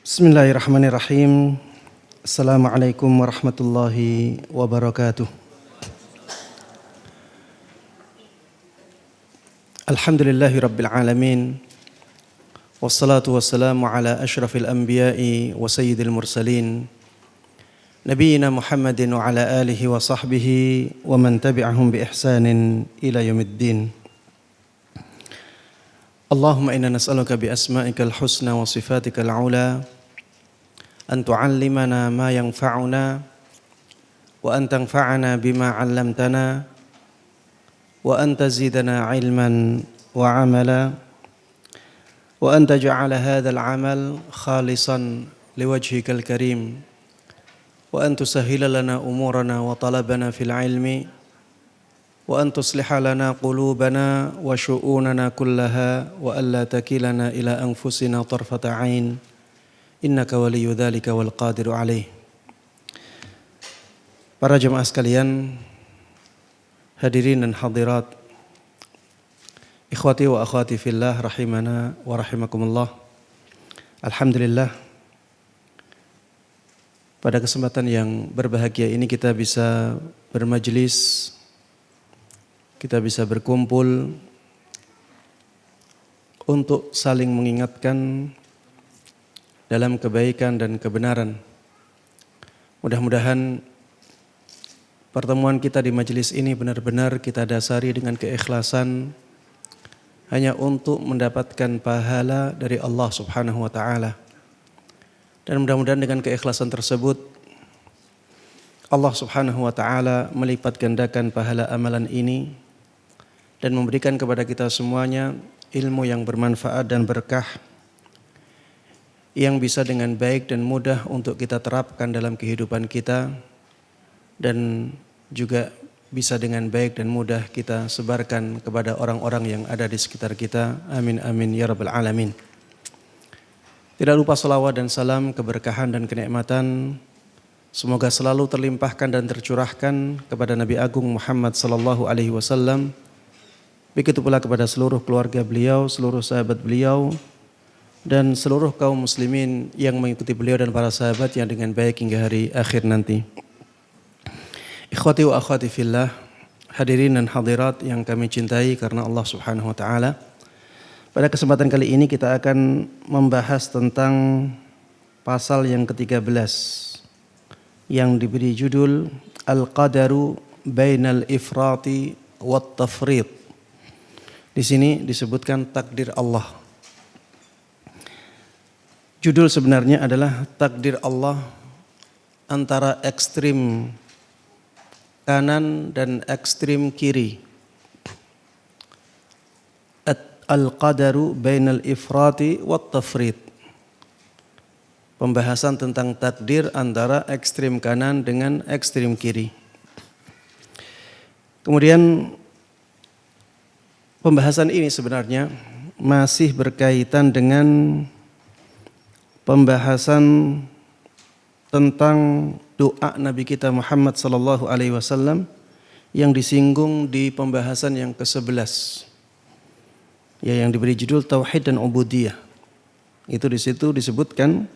Bismillahirrahmanirrahim. Assalamualaikum warahmatullahi wabarakatuh. Alhamdulillahi rabbil alamin. Wassalatu wassalamu ala ashrafil anbiya'i wa sayyidil mursalin. Nabiyyina Muhammadin wa ala alihi wa sahbihi wa man tabi'ahum bi ihsanin ila yaumiddin. Allahumma inna nas'aluka bi asma'ikal husna wa sifatikal ula an tu'allimana ma yanfa'una wa an tanfa'ana bima 'allamtana wa an tazidana 'ilman wa 'amala wa an taj'ala hadzal 'amal khalisan liwajhikal karim wa an tusahhila lana umurana wa talabana fil 'ilmi wa an tusliha lana qulubana wa syu'unana kullaha wa alla takilana ila anfusina tarfata 'ain innaka waliyyu dzalika wal qadiru 'alaih. Para jemaah sekalian, hadirin dan hadirat, ikhwati wa akhwati fillah rahimana wa rahimakumullah. Alhamdulillah, pada kesempatan yang berbahagia ini kita bisa bermajlis, kita bisa berkumpul untuk saling mengingatkan dalam kebaikan dan kebenaran. Mudah-mudahan pertemuan kita di majelis ini benar-benar kita dasari dengan keikhlasan hanya untuk mendapatkan pahala dari Allah Subhanahu wa taala. Dan mudah-mudahan dengan keikhlasan tersebut Allah Subhanahu wa taala melipat gandakan pahala amalan ini dan memberikan kepada kita semuanya ilmu yang bermanfaat dan berkah yang bisa dengan baik dan mudah untuk kita terapkan dalam kehidupan kita dan juga bisa dengan baik dan mudah kita sebarkan kepada orang-orang yang ada di sekitar kita. Amin amin ya rabbal alamin. Tidak lupa salawat dan salam, keberkahan dan kenikmatan semoga selalu terlimpahkan dan tercurahkan kepada Nabi Agung Muhammad sallallahu alaihi wasallam. Begitu pula kepada seluruh keluarga beliau, seluruh sahabat beliau, dan seluruh kaum muslimin yang mengikuti beliau dan para sahabat yang dengan baik hingga hari akhir nanti. Ikhwati wa akhwati fillah, hadirin dan hadirat yang kami cintai karena Allah Subhanahu wa taala. Pada kesempatan kali ini kita akan membahas tentang pasal yang ke-13 yang diberi judul Al-Qadaru Bainal Ifrati wat Tafrid. Di sini disebutkan takdir Allah. Judul sebenarnya adalah takdir Allah antara ekstrim kanan dan ekstrim kiri. Al-qadaru bainal ifrati wat tafrid. Pembahasan tentang takdir antara ekstrim kanan dengan ekstrim kiri. Kemudian pembahasan ini sebenarnya masih berkaitan dengan pembahasan tentang doa Nabi kita Muhammad sallallahu alaihi wasallam yang disinggung di pembahasan yang ke-11. Ya, yang diberi judul Tauhid dan Ubudiyah. Itu di situ disebutkan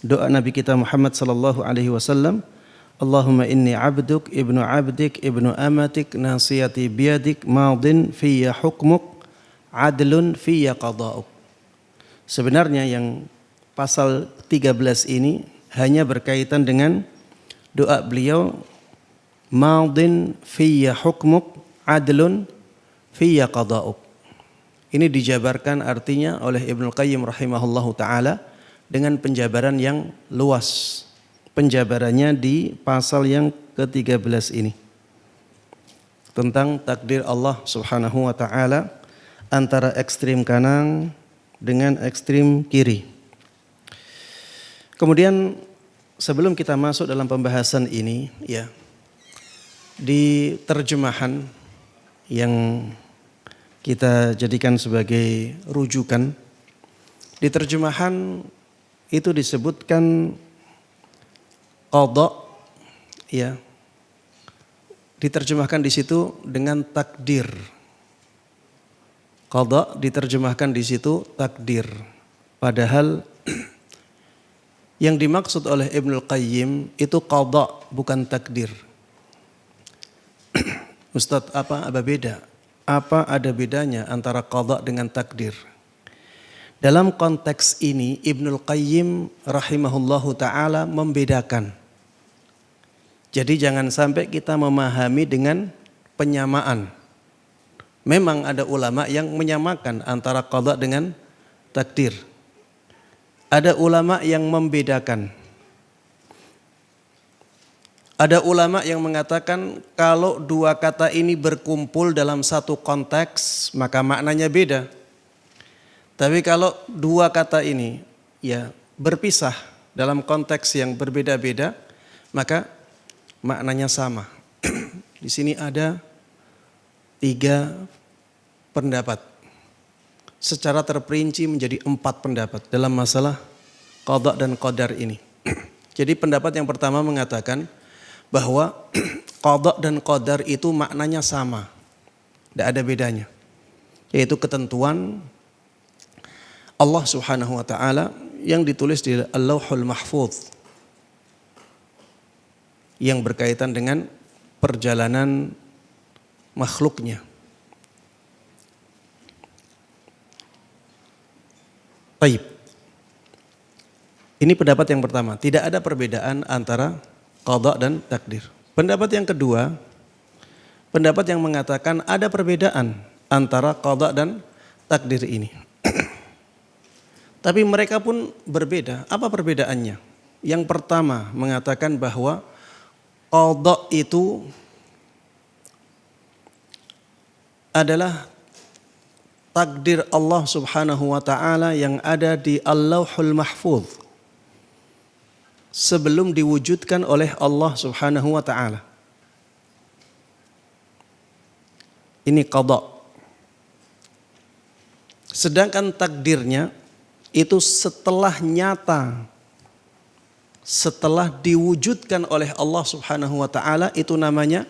doa Nabi kita Muhammad sallallahu alaihi wasallam, Allahumma inni abduk ibnu abdik ibnu amatik nasiyati biyadik madin fiyya hukmuk adlun fiyya qada'uk. Sebenarnya yang pasal 13 ini hanya berkaitan dengan doa beliau madin fiyya hukmuk adlun fiyya qada'uk. Ini dijabarkan artinya oleh Ibnu Qayyim rahimahullahu taala dengan penjabaran yang luas. Penjabarannya di pasal yang ke-13 ini tentang takdir Allah Subhanahu wa taala antara ekstrim kanan dengan ekstrim kiri. Kemudian sebelum kita masuk dalam pembahasan ini, ya, di terjemahan yang kita jadikan sebagai rujukan, di terjemahan itu disebutkan qada, ya, diterjemahkan di situ dengan takdir. Qada diterjemahkan di situ takdir. Padahal Yang dimaksud oleh Ibnul Qayyim itu qada, bukan takdir. Ustadz, apa beda? Apa ada bedanya antara qada dengan takdir? Dalam konteks ini Ibnul Qayyim rahimahullahu ta'ala membedakan. Jadi jangan sampai kita memahami dengan penyamaan. Memang ada ulama yang menyamakan antara qada dengan takdir. Ada ulama yang membedakan. Ada ulama yang mengatakan kalau dua kata ini berkumpul dalam satu konteks maka maknanya beda. Tapi kalau dua kata ini ya berpisah dalam konteks yang berbeda-beda maka maknanya sama. Di sini ada 3 pendapat. Secara terperinci menjadi 4 pendapat dalam masalah qada dan qadar ini. Jadi pendapat yang pertama mengatakan bahwa qada dan qadar itu maknanya sama. Tidak ada bedanya. Yaitu ketentuan Allah Subhanahu wa taala yang ditulis di Al-Lauhul Mahfuz yang berkaitan dengan perjalanan makhluknya. Baik. Ini pendapat yang pertama, tidak ada perbedaan antara qada dan takdir. Pendapat yang kedua, pendapat yang mengatakan ada perbedaan antara qada dan takdir ini. Tapi mereka pun berbeda. Apa perbedaannya? Yang pertama mengatakan bahwa qada itu adalah takdir Allah Subhanahu wa taala yang ada di Al-Lauhul Mahfuz sebelum diwujudkan oleh Allah Subhanahu wa taala. Ini qada. Sedangkan takdirnya itu setelah nyata, setelah diwujudkan oleh Allah Subhanahu wa taala, itu namanya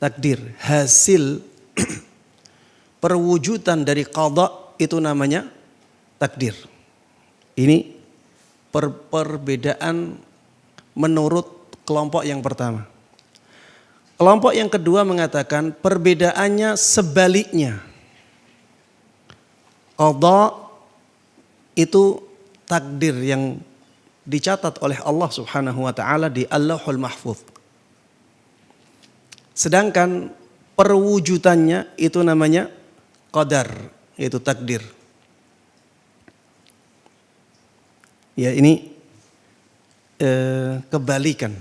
takdir. Hasil perwujudan dari qada itu namanya takdir. Ini perbedaan menurut kelompok yang pertama. Kelompok yang kedua mengatakan perbedaannya sebaliknya. Qada itu takdir yang dicatat oleh Allah Subhanahu wa taala di Al-Lauhul Mahfuz. Sedangkan perwujudannya itu namanya qadar, yaitu takdir. Ya, ini kebalikan.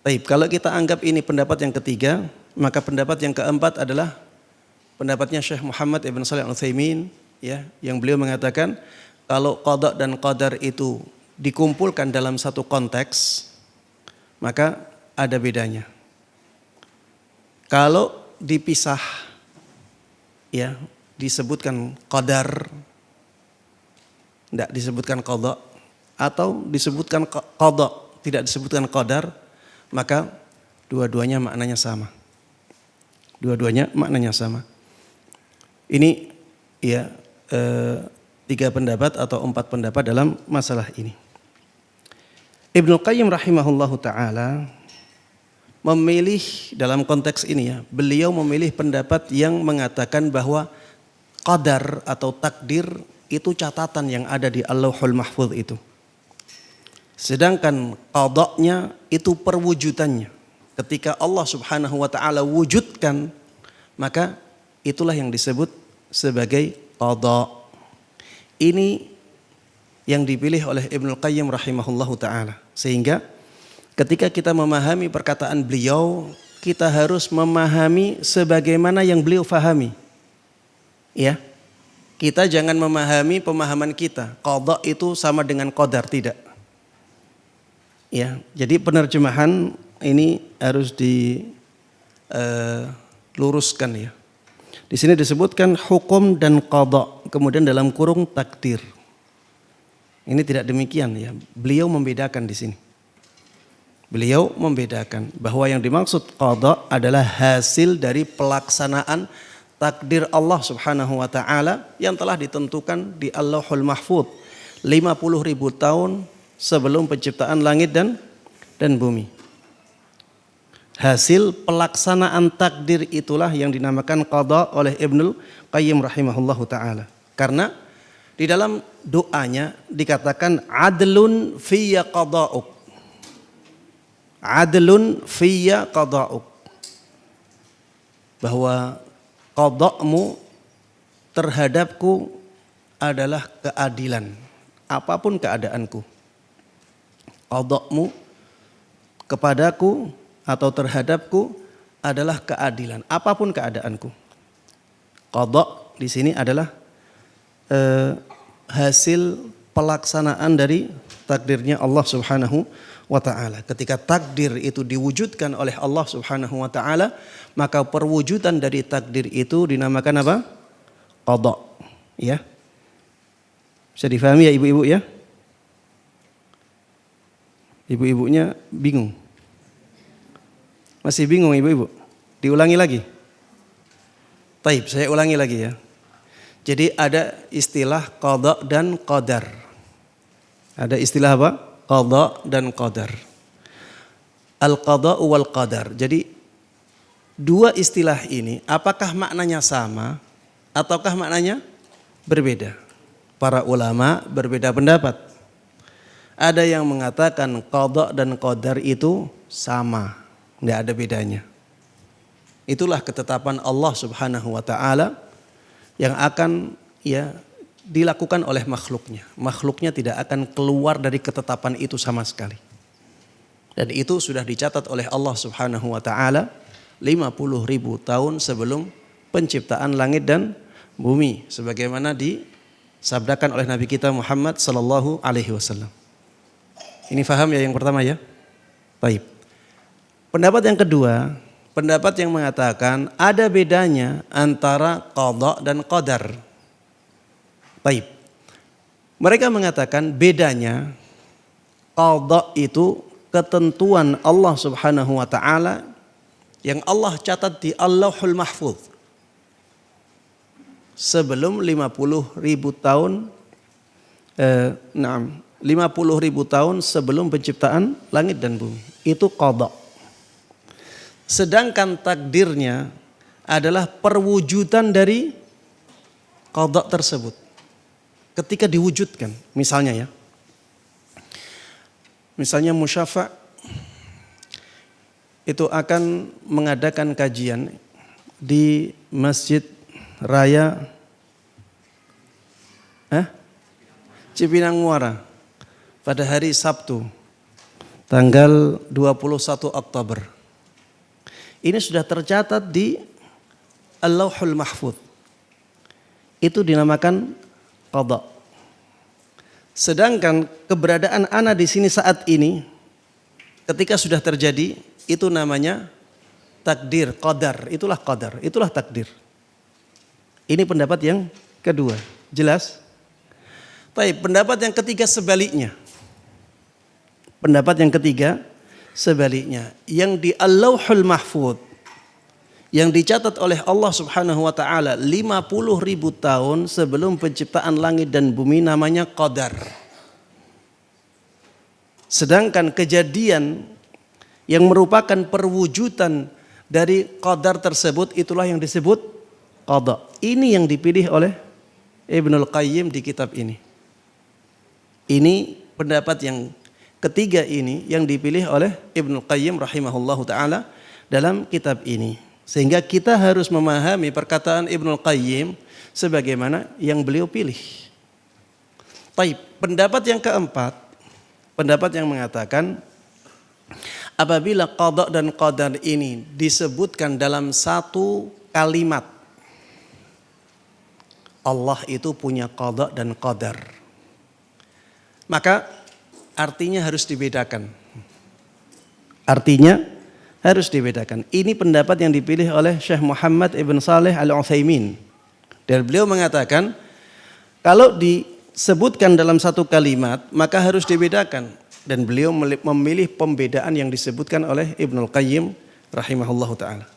Baik, kalau kita anggap ini pendapat yang ketiga, maka pendapat yang keempat adalah pendapatnya Syekh Muhammad Ibn Shalih Al-Utsaimin, ya, yang beliau mengatakan kalau qada dan qadar itu dikumpulkan dalam satu konteks, maka ada bedanya. Kalau dipisah, ya, disebutkan qadar, tidak disebutkan qada, atau disebutkan qada, tidak disebutkan qadar, maka dua-duanya maknanya sama. Dua-duanya maknanya sama. Ini ya 3 pendapat atau 4 pendapat dalam masalah ini. Ibnul Qayyim rahimahullahu ta'ala memilih dalam konteks ini, ya, beliau memilih pendapat yang mengatakan bahwa qadar atau takdir itu catatan yang ada di Al-Lauhul Mahfuz itu. Sedangkan qadanya itu perwujudannya. Ketika Allah Subhanahu wa taala wujudkan, maka itulah yang disebut sebagai qada. Ini yang dipilih oleh Ibnul Qayyim rahimahullahu taala. Sehingga ketika kita memahami perkataan beliau, kita harus memahami sebagaimana yang beliau fahami. Ya. Kita jangan memahami pemahaman kita. Qada itu sama dengan qadar, tidak. Ya, jadi penerjemahan ini harus diluruskan, ya. Di sini disebutkan hukum dan qada, kemudian dalam kurung takdir. Ini tidak demikian, ya. Beliau membedakan di sini. Beliau membedakan bahwa yang dimaksud qada adalah hasil dari pelaksanaan takdir Allah Subhanahu wa taala yang telah ditentukan di Al-Lauhul Mahfuz 50.000 tahun sebelum penciptaan langit dan bumi. Hasil pelaksanaan takdir itulah yang dinamakan qada oleh Ibnul Qayyim rahimahullahu taala. Karena di dalam doanya dikatakan adlun fiyya qada'uk. Adlun fiyya qada'uk. Bahwa qada'mu terhadapku adalah keadilan. Apapun keadaanku. Qada'mu kepadaku atau terhadapku adalah keadilan. Apapun keadaanku. Qada' di sini adalah hasil pelaksanaan dari takdirnya Allah Subhanahu wa taala. Ketika takdir itu diwujudkan oleh Allah Subhanahu wa taala, maka perwujudan dari takdir itu dinamakan apa? Qada. Ya. Bisa difahami ya ibu-ibu ya? Ibu-ibunya bingung. Masih bingung ibu-ibu? Diulangi lagi. Taib, saya ulangi lagi ya. Jadi ada istilah qada dan qadar. Ada istilah apa? Qada dan qadar. Al-qada wal qadar. Jadi dua istilah ini apakah maknanya sama ataukah maknanya berbeda? Para ulama berbeda pendapat. Ada yang mengatakan qada dan qadar itu sama, tidak ada bedanya. Itulah ketetapan Allah Subhanahu wa taala yang akan dilakukan oleh makhluknya. Makhluknya tidak akan keluar dari ketetapan itu sama sekali. Dan itu sudah dicatat oleh Allah Subhanahu wa taala 50.000 tahun sebelum penciptaan langit dan bumi, sebagaimana disabdakan oleh Nabi kita Muhammad sallallahu alaihi wasallam. Ini faham ya yang pertama ya? Baik. Pendapat yang kedua, pendapat yang mengatakan ada bedanya antara qada dan qadar. Baik. Mereka mengatakan bedanya qada itu ketentuan Allah Subhanahu wa taala yang Allah catat di Allahul Mahfuz sebelum 50.000 tahun 50.000 tahun sebelum penciptaan langit dan bumi. Itu qada. Sedangkan takdirnya adalah perwujudan dari qada tersebut. Ketika diwujudkan, misalnya musyafa' itu akan mengadakan kajian di Masjid Raya Cipinang Muara pada hari Sabtu tanggal 21 Oktober. Ini sudah tercatat di Allahul Mahfuz. Itu dinamakan qada. Sedangkan keberadaan ana di sini saat ini ketika sudah terjadi itu namanya takdir, qadar. Itulah qadar, itulah takdir. Ini pendapat yang kedua. Jelas? Baik, pendapat yang ketiga sebaliknya. Pendapat yang ketiga sebaliknya, yang di Allahul Mahfuz yang dicatat oleh Allah Subhanahu wa taala 50.000 tahun sebelum penciptaan langit dan bumi namanya qadar. Sedangkan kejadian yang merupakan perwujudan dari qadar tersebut itulah yang disebut qada. Ini yang dipilih oleh Ibnul Qayyim di kitab ini. Ini pendapat yang ketiga ini yang dipilih oleh Ibnul Qayyim rahimahullahu ta'ala dalam kitab ini. Sehingga kita harus memahami perkataan Ibnul Qayyim sebagaimana yang beliau pilih. Baik, pendapat yang keempat, pendapat yang mengatakan apabila qada dan qadar ini disebutkan dalam satu kalimat, Allah itu punya qada dan qadar, maka artinya harus dibedakan. Artinya harus dibedakan. Ini pendapat yang dipilih oleh Syekh Muhammad Ibn Saleh Al-Utsaimin. Dan beliau mengatakan kalau disebutkan dalam satu kalimat maka harus dibedakan. Dan beliau memilih pembedaan yang disebutkan oleh Ibnul Qayyim rahimahullahu ta'ala.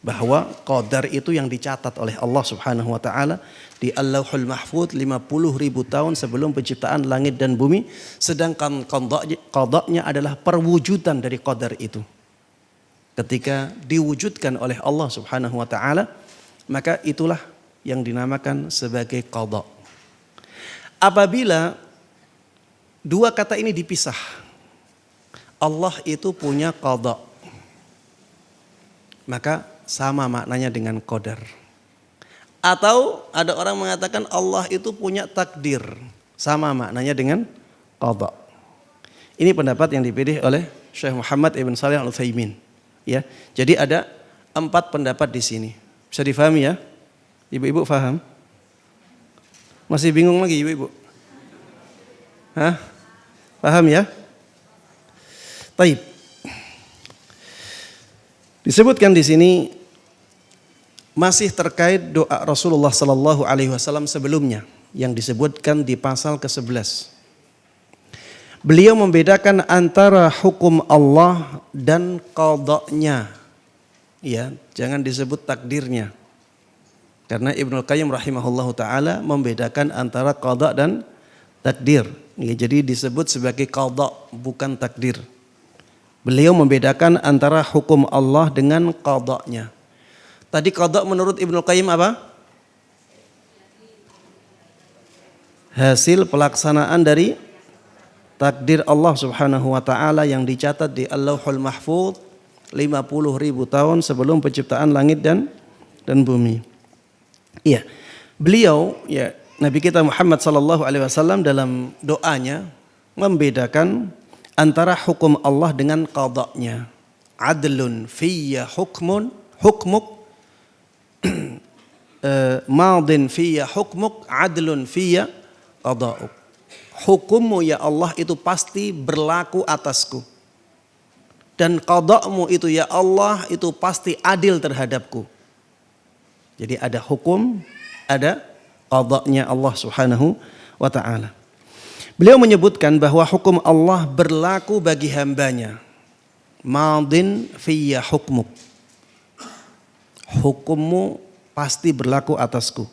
bahwa qadar itu yang dicatat oleh Allah Subhanahu wa taala di Al-Lauhul Mahfuz 50.000 tahun sebelum penciptaan langit dan bumi, sedangkan qadanya adalah perwujudan dari qadar itu. Ketika diwujudkan oleh Allah Subhanahu wa taala, maka itulah yang dinamakan sebagai qada. Apabila dua kata ini dipisah, Allah itu punya qada, maka sama maknanya dengan qadar. Atau ada orang mengatakan Allah itu punya takdir, sama maknanya dengan qada. Ini pendapat yang dipilih oleh Syekh Muhammad Ibn Shalih Al-Utsaimin. Ya, jadi ada 4 pendapat di sini. Bisa difahami ya? Ibu-ibu paham? Masih bingung lagi ibu-ibu? Hah? Paham ya? Taib. Disebutkan di sini masih terkait doa Rasulullah sallallahu alaihi wasallam sebelumnya yang disebutkan di pasal ke-11. Beliau membedakan antara hukum Allah dan qadanya. Ya, jangan disebut takdirnya. Karena Ibnu Qayyim rahimahullahu taala membedakan antara qada dan takdir. Ya, jadi disebut sebagai qada bukan takdir. Beliau membedakan antara hukum Allah dengan qadanya. Tadi qada menurut Ibnu Qayyim apa? Hasil pelaksanaan dari takdir Allah Subhanahu wa taala yang dicatat di Al-Lauhul Mahfuz 50.000 tahun sebelum penciptaan langit dan bumi. Iya. Beliau ya Nabi kita Muhammad sallallahu alaihi wasallam dalam doanya membedakan antara hukum Allah dengan qadanya. Adlun fiyya hukmuk madin fiyya hukmuk adlun fiyya qada'uk. Hukummu ya Allah itu pasti berlaku atasku. Dan qada'mu itu ya Allah itu pasti adil terhadapku. Jadi ada hukum, ada qada'nya Allah Subhanahu wa ta'ala. Beliau menyebutkan bahwa hukum Allah berlaku bagi hambanya. Madin fiyya hukmuk. Hukummu pasti berlaku atasku.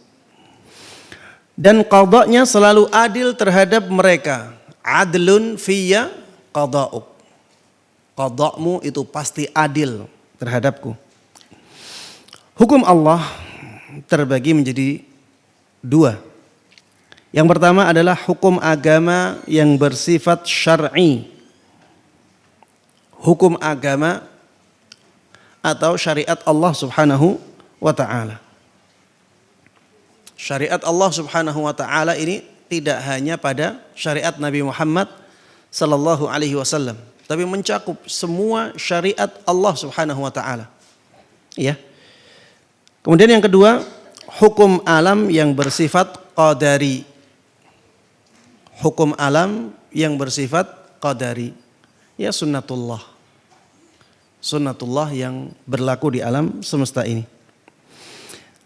Dan qadanya selalu adil terhadap mereka. Adlun fiyya qada'uk. Qada'mu itu pasti adil terhadapku. Hukum Allah terbagi menjadi 2. Yang pertama adalah hukum agama yang bersifat syar'i. Hukum agama atau syariat Allah Subhanahu wa ta'ala. Syariat Allah Subhanahu wa ta'ala ini tidak hanya pada syariat Nabi Muhammad sallallahu alaihi wasallam, tapi mencakup semua syariat Allah Subhanahu wa ta'ala. Ya. Kemudian yang kedua, hukum alam yang bersifat qadari. Hukum alam yang bersifat qadari. Ya sunnatullah. Sunnatullah yang berlaku di alam semesta ini.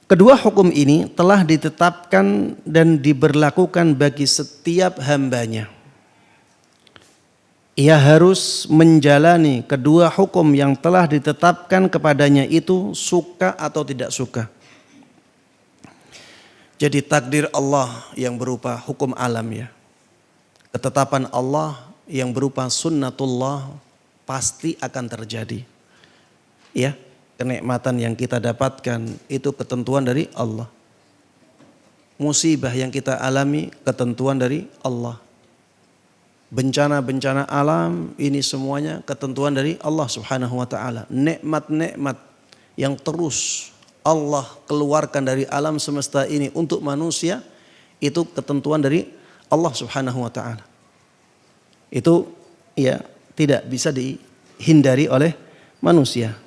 Kedua hukum ini telah ditetapkan dan diberlakukan bagi setiap hambanya. Ia harus menjalani kedua hukum yang telah ditetapkan kepadanya itu suka atau tidak suka. Jadi takdir Allah yang berupa hukum alam ya. Ketetapan Allah yang berupa sunnatullah pasti akan terjadi. Ya, kenikmatan yang kita dapatkan itu ketentuan dari Allah. Musibah yang kita alami ketentuan dari Allah. Bencana-bencana alam ini semuanya ketentuan dari Allah Subhanahu wa ta'ala. Nikmat-nikmat yang terus Allah keluarkan dari alam semesta ini untuk manusia itu ketentuan dari Allah Subhanahu wa ta'ala. Itu ya tidak bisa dihindari oleh manusia.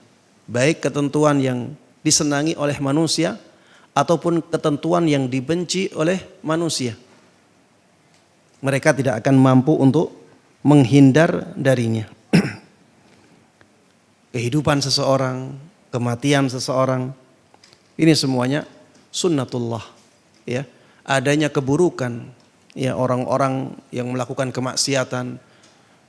Baik ketentuan yang disenangi oleh manusia ataupun ketentuan yang dibenci oleh manusia. Mereka tidak akan mampu untuk menghindar darinya. Kehidupan seseorang, kematian seseorang, ini semuanya sunnatullah. Ya, adanya keburukan, ya orang-orang yang melakukan kemaksiatan,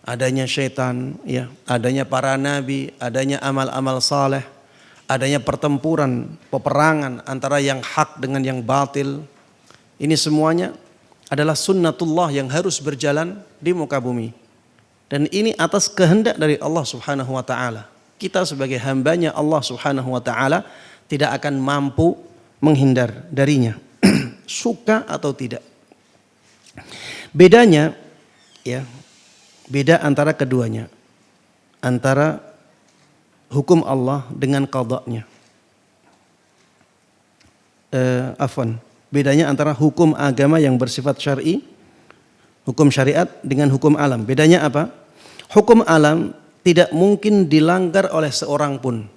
adanya syaitan, ya, adanya para nabi, adanya amal-amal saleh, adanya pertempuran, peperangan antara yang hak dengan yang batil. Ini semuanya adalah sunnatullah yang harus berjalan di muka bumi. Dan ini atas kehendak dari Allah Subhanahu wa taala. Kita sebagai hambanya Allah Subhanahu wa taala tidak akan mampu menghindar darinya, suka atau tidak. Bedanya ya, beda antara keduanya. Antara hukum Allah dengan qada'nya. Bedanya antara hukum agama yang bersifat syar'i, hukum syariat dengan hukum alam. Bedanya apa? Hukum alam tidak mungkin dilanggar oleh seorang pun.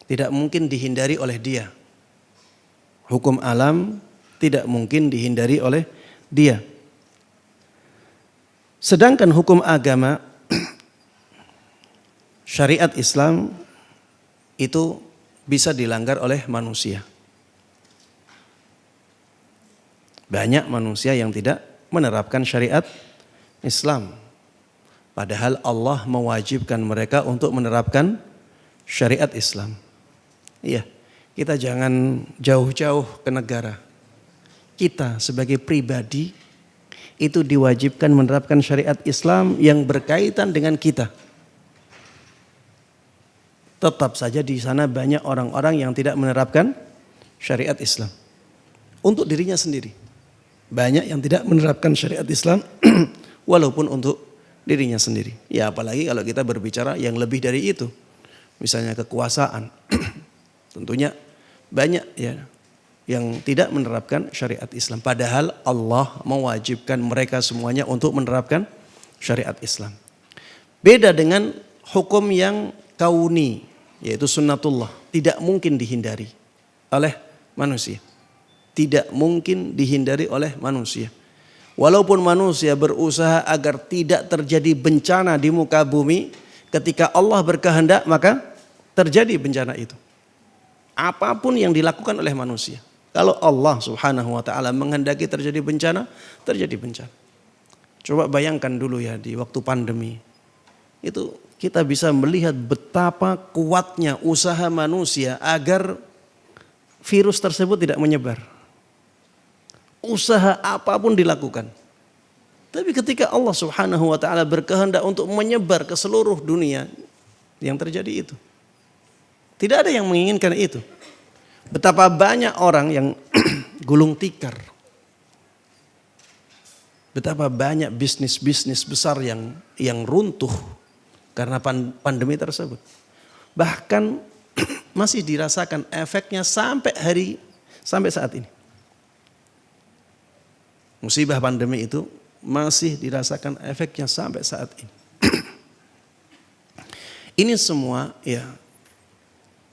Tidak mungkin dihindari oleh dia. Hukum alam tidak mungkin dihindari oleh dia. Sedangkan hukum agama, syariat Islam itu bisa dilanggar oleh manusia. Banyak manusia yang tidak menerapkan syariat Islam. Padahal Allah mewajibkan mereka untuk menerapkan syariat Islam. Iya, kita jangan jauh-jauh ke negara. Kita sebagai pribadi itu diwajibkan menerapkan syariat Islam yang berkaitan dengan kita. Tetap saja di sana banyak orang-orang yang tidak menerapkan syariat Islam untuk dirinya sendiri. Banyak yang tidak menerapkan syariat Islam walaupun untuk dirinya sendiri. Ya apalagi kalau kita berbicara yang lebih dari itu. Misalnya kekuasaan. Tentunya banyak ya yang tidak menerapkan syariat Islam. Padahal Allah mewajibkan mereka semuanya untuk menerapkan syariat Islam. Beda dengan hukum yang kauni, yaitu sunnatullah. Tidak mungkin dihindari oleh manusia. Tidak mungkin dihindari oleh manusia. Walaupun manusia berusaha agar tidak terjadi bencana di muka bumi, ketika Allah berkehendak maka terjadi bencana itu. Apapun yang dilakukan oleh manusia. Kalau Allah Subhanahu wa taala menghendaki terjadi bencana, terjadi bencana. Coba bayangkan dulu ya di waktu pandemi. Itu kita bisa melihat betapa kuatnya usaha manusia agar virus tersebut tidak menyebar. Usaha apapun dilakukan. Tapi ketika Allah Subhanahu wa taala berkehendak untuk menyebar ke seluruh dunia, yang terjadi itu. Tidak ada yang menginginkan itu. Betapa banyak orang yang gulung tikar. Betapa banyak bisnis-bisnis besar yang runtuh karena pandemi tersebut. Bahkan masih dirasakan efeknya sampai saat ini. Musibah pandemi itu masih dirasakan efeknya sampai saat ini. Ini semua ya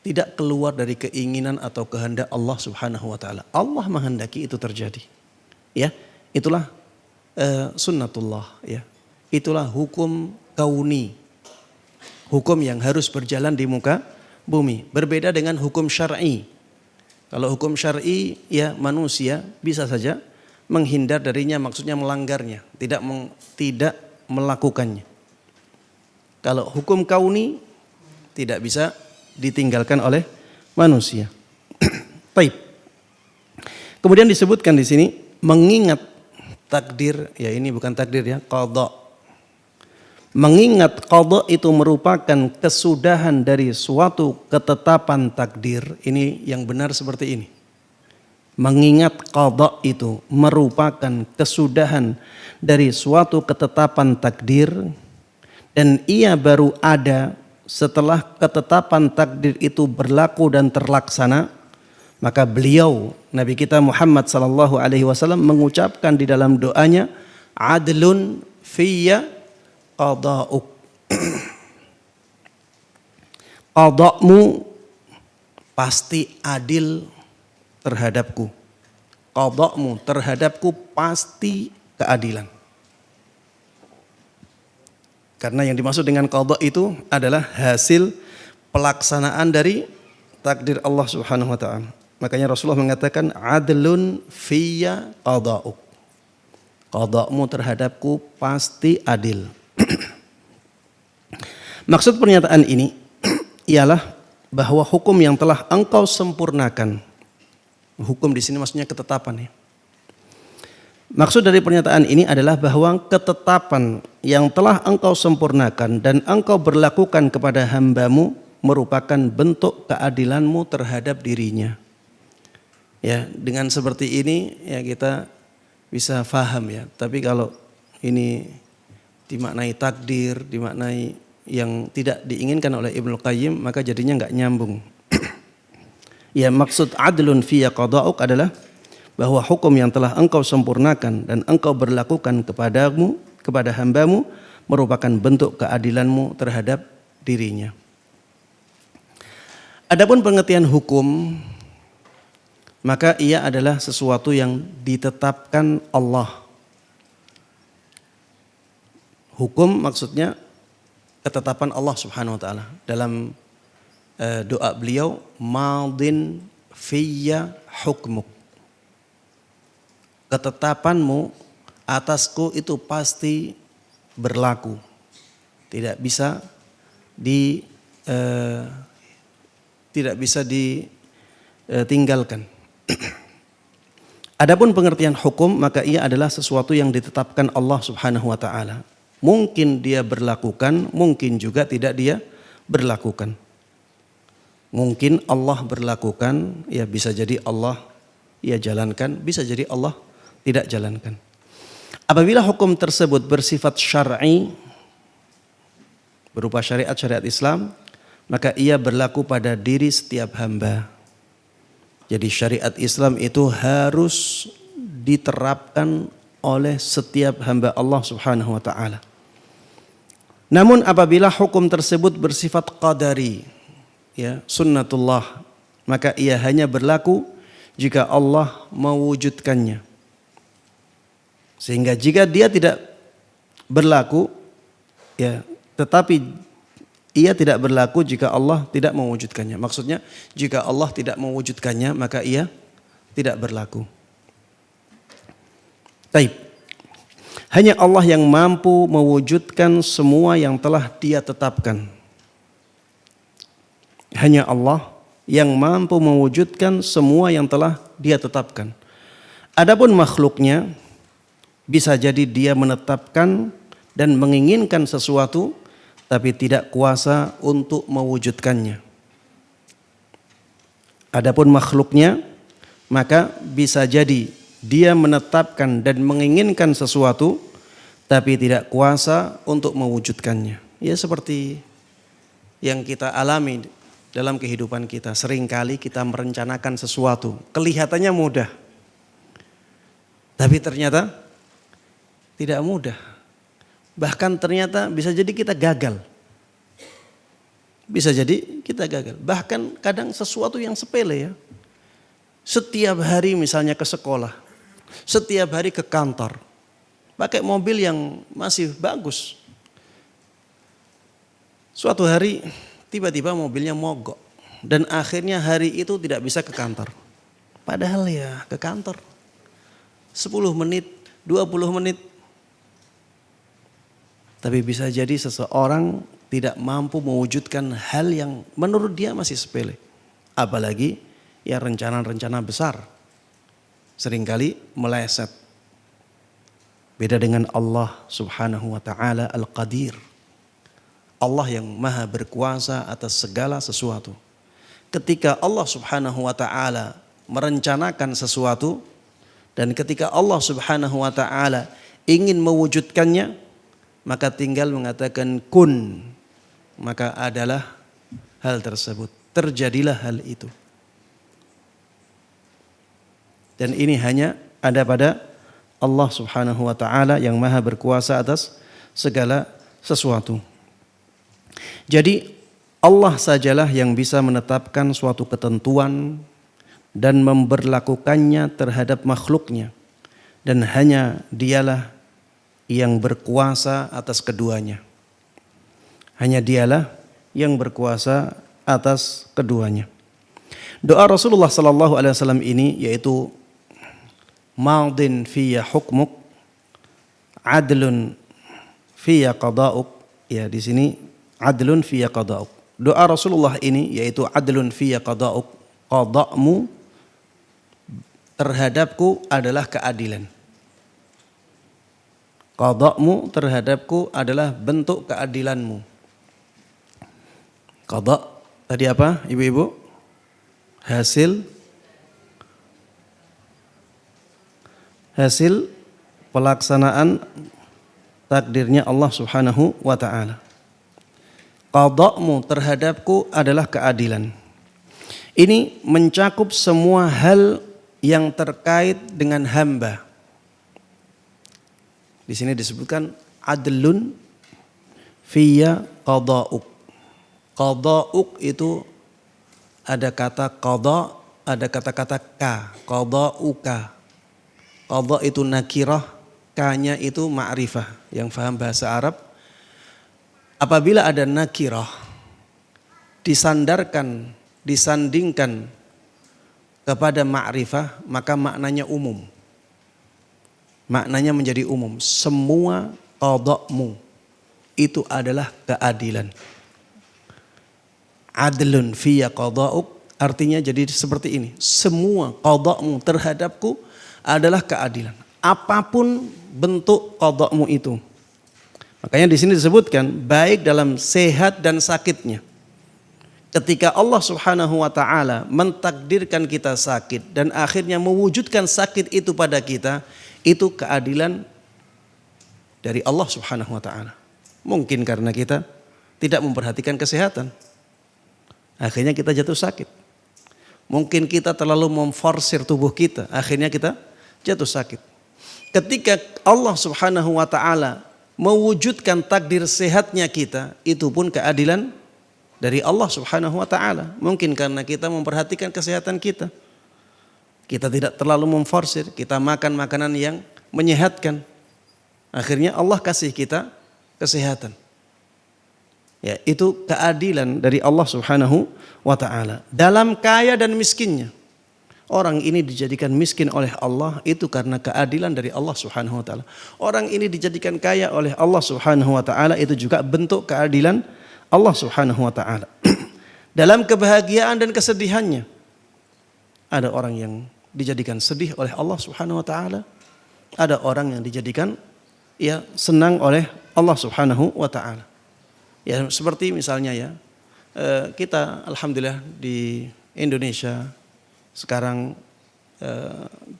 tidak keluar dari keinginan atau kehendak Allah Subhanahu wa taala. Allah menghendaki itu terjadi. Ya, itulah sunnatullah ya. Itulah hukum kauni. Hukum yang harus berjalan di muka bumi. Berbeda dengan hukum syar'i. Kalau hukum syar'i ya manusia bisa saja menghindar darinya, maksudnya melanggarnya, tidak melakukannya. Kalau hukum kauni tidak bisa ditinggalkan oleh manusia. Baik. Kemudian disebutkan di sini mengingat takdir, ya ini bukan takdir ya, qada. Mengingat qada itu merupakan kesudahan dari suatu ketetapan takdir. Ini yang benar seperti ini. Mengingat qada itu merupakan kesudahan dari suatu ketetapan takdir dan ia baru ada setelah ketetapan takdir itu berlaku dan terlaksana, maka beliau Nabi kita Muhammad sallallahu alaihi wasallam mengucapkan di dalam doanya, adlun fiyya qada'uk. Qada'mu pasti adil terhadapku. Qada'mu terhadapku pasti keadilan. Karena yang dimaksud dengan qada itu adalah hasil pelaksanaan dari takdir Allah Subhanahu wa taala. Makanya Rasulullah mengatakan adlun fiyya qada'uk. Qada'mu terhadapku pasti adil. Maksud pernyataan ini ialah bahwa hukum yang telah engkau sempurnakan. Hukum di sini maksudnya ketetapan ya. Maksud dari pernyataan ini adalah bahwa ketetapan yang telah engkau sempurnakan dan engkau berlakukan kepada hambamu merupakan bentuk keadilanmu terhadap dirinya. Ya, dengan seperti ini ya kita bisa faham ya. Tapi kalau ini dimaknai takdir, dimaknai yang tidak diinginkan oleh Ibnu Qayyim, maka jadinya nggak nyambung. Ya, maksud adlun fi qada'uk adalah bahwa hukum yang telah engkau sempurnakan dan engkau berlakukan kepada hambamu merupakan bentuk keadilanmu terhadap dirinya. Adapun pengertian hukum, maka ia adalah sesuatu yang ditetapkan Allah. Hukum maksudnya ketetapan Allah Subhanahu wa taala. Dalam doa beliau, madin fiyya hukmuk. Ketetapanmu atasku itu pasti berlaku. Tidak bisa ditinggalkan. Adapun pengertian hukum, maka ia adalah sesuatu yang ditetapkan Allah Subhanahu wa taala. Mungkin dia berlakukan, mungkin juga tidak dia berlakukan. Mungkin Allah berlakukan, ya bisa jadi Allah ya jalankan, bisa jadi Allah tidak jalankan. Apabila hukum tersebut bersifat syar'i, berupa syariat-syariat Islam, maka ia berlaku pada diri setiap hamba. Jadi syariat Islam itu harus diterapkan oleh setiap hamba Allah Subhanahu wa taala. Namun apabila hukum tersebut bersifat qadari, ya, sunnatullah, maka ia hanya berlaku jika Allah mewujudkannya. Sehingga jika dia tidak berlaku, ya, tetapi ia tidak berlaku jika Allah tidak mewujudkannya. Maksudnya jika Allah tidak mewujudkannya, maka ia tidak berlaku. Taib. Hanya Allah yang mampu mewujudkan semua yang telah Dia tetapkan. Hanya Allah yang mampu mewujudkan semua yang telah Dia tetapkan. Adapun makhluknya, bisa jadi dia menetapkan dan menginginkan sesuatu, tapi tidak kuasa untuk mewujudkannya. Adapun makhluknya, maka bisa jadi dia menetapkan dan menginginkan sesuatu, tapi tidak kuasa untuk mewujudkannya. Ya seperti yang kita alami dalam kehidupan kita. Seringkali kita merencanakan sesuatu, kelihatannya mudah, tapi ternyata tidak mudah. Bahkan ternyata bisa jadi kita gagal. Bisa jadi kita gagal. Bahkan kadang sesuatu yang sepele ya. Setiap hari misalnya ke sekolah. Setiap hari ke kantor. Pakai mobil yang masih bagus. Suatu hari tiba-tiba mobilnya mogok. Dan akhirnya hari itu tidak bisa ke kantor. Padahal ya ke kantor 10 menit, 20 menit. Tapi bisa jadi seseorang tidak mampu mewujudkan hal yang menurut dia masih sepele. Apalagi ya rencana-rencana besar. Seringkali meleset. Beda dengan Allah Subhanahu wa taala Al-Qadir. Allah yang maha berkuasa atas segala sesuatu. Ketika Allah Subhanahu wa taala merencanakan sesuatu, dan ketika Allah Subhanahu wa taala ingin mewujudkannya, maka tinggal mengatakan kun, maka adalah hal tersebut, terjadilah hal itu. Dan ini hanya ada pada Allah Subhanahu wa taala yang maha berkuasa atas segala sesuatu. Jadi Allah sajalah yang bisa menetapkan suatu ketentuan dan memberlakukannya terhadap makhluknya, dan hanya Dialah yang berkuasa atas keduanya. Hanya Dialah yang berkuasa atas keduanya. Doa Rasulullah sallallahu alaihi wasallam ini yaitu madin fiyya hukmuk, adlun fiyya qada'uk. Ya, di sini adlun fiyya qada'uk. doa Rasulullah ini yaitu adlun fiyya qada'uk, qada'mu terhadapku adalah keadilan. Qada'mu terhadapku adalah bentuk keadilanmu. Qada' tadi apa ibu-ibu? Hasil pelaksanaan takdirnya Allah Subhanahu wa ta'ala. Qada'mu terhadapku adalah keadilan. Ini mencakup semua hal yang terkait dengan hamba. Di sini disebutkan adlun fiyya qada'uk. Qada'uk itu ada kata qada', ada kata-kata ka, qada'uka. Qada' itu nakirah, ka-nya itu ma'rifah. Yang paham bahasa Arab, apabila ada nakirah disandingkan kepada ma'rifah, maka maknanya umum. Maknanya menjadi umum. Semua qada'mu itu adalah keadilan. Adlun fiyya qada'uk artinya jadi seperti ini. Semua qada'mu terhadapku adalah keadilan. Apapun bentuk qada'mu itu. Makanya di sini disebutkan baik dalam sehat dan sakitnya. Ketika Allah Subhanahu wa ta'ala mentakdirkan kita sakit dan akhirnya mewujudkan sakit itu pada kita, itu keadilan dari Allah Subhanahu wa ta'ala. Mungkin karena kita tidak memperhatikan kesehatan, akhirnya kita jatuh sakit. Mungkin kita terlalu memforsir tubuh kita, akhirnya kita jatuh sakit. Ketika Allah Subhanahu wa ta'ala mewujudkan takdir sehatnya kita, itu pun keadilan dari Allah Subhanahu wa ta'ala. Mungkin karena kita memperhatikan kesehatan kita. Kita tidak terlalu memforsir, kita makan makanan yang menyehatkan. Akhirnya Allah kasih kita kesehatan. Ya, itu keadilan dari Allah Subhanahu wa ta'ala. Dalam kaya dan miskinnya. Orang ini dijadikan miskin oleh Allah itu karena keadilan dari Allah Subhanahu wa ta'ala. Orang ini dijadikan kaya oleh Allah Subhanahu wa ta'ala itu juga bentuk keadilan Allah Subhanahu wa ta'ala. Dalam kebahagiaan dan kesedihannya. Ada orang yang dijadikan sedih oleh Allah Subhanahu wa ta'ala. Ada orang yang dijadikan senang oleh Allah Subhanahu wa ta'ala. Ya seperti misalnya kita alhamdulillah di Indonesia sekarang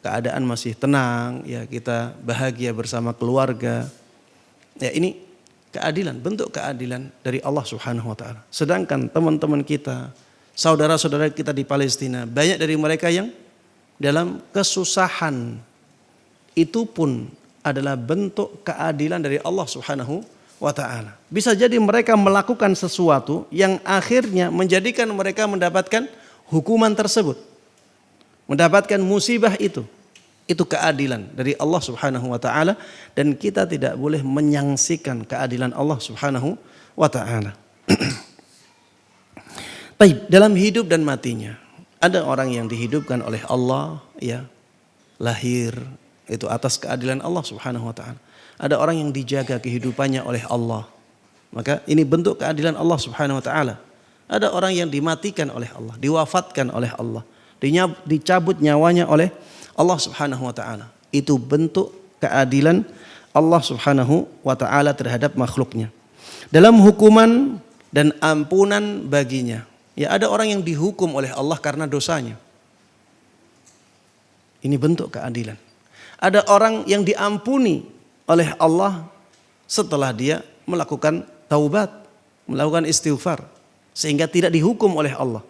keadaan masih tenang, ya kita bahagia bersama keluarga. Ya ini keadilan, bentuk keadilan dari Allah Subhanahu wa ta'ala. Sedangkan teman-teman kita, saudara-saudara kita di Palestina, banyak dari mereka yang dalam kesusahan. Itu pun adalah bentuk keadilan dari Allah Subhanahu wa ta'ala. Bisa jadi mereka melakukan sesuatu yang akhirnya menjadikan mereka mendapatkan hukuman tersebut. Mendapatkan musibah itu keadilan dari Allah Subhanahu wa ta'ala, dan kita tidak boleh menyangsikan keadilan Allah Subhanahu wa ta'ala. Baik, dalam hidup dan matinya ada orang yang dihidupkan oleh Allah, ya, lahir itu atas keadilan Allah Subhanahu wa ta'ala. Ada orang yang dijaga kehidupannya oleh Allah, maka ini bentuk keadilan Allah Subhanahu wa ta'ala. Ada orang yang dimatikan oleh Allah, diwafatkan oleh Allah, dicabut nyawanya oleh Allah Subhanahu wa ta'ala. Itu bentuk keadilan Allah Subhanahu wa ta'ala terhadap makhluknya. Dalam hukuman dan ampunan baginya. Ya, ada orang yang dihukum oleh Allah karena dosanya. Ini bentuk keadilan. Ada orang yang diampuni oleh Allah setelah dia melakukan taubat, melakukan istighfar, sehingga tidak dihukum oleh Allah.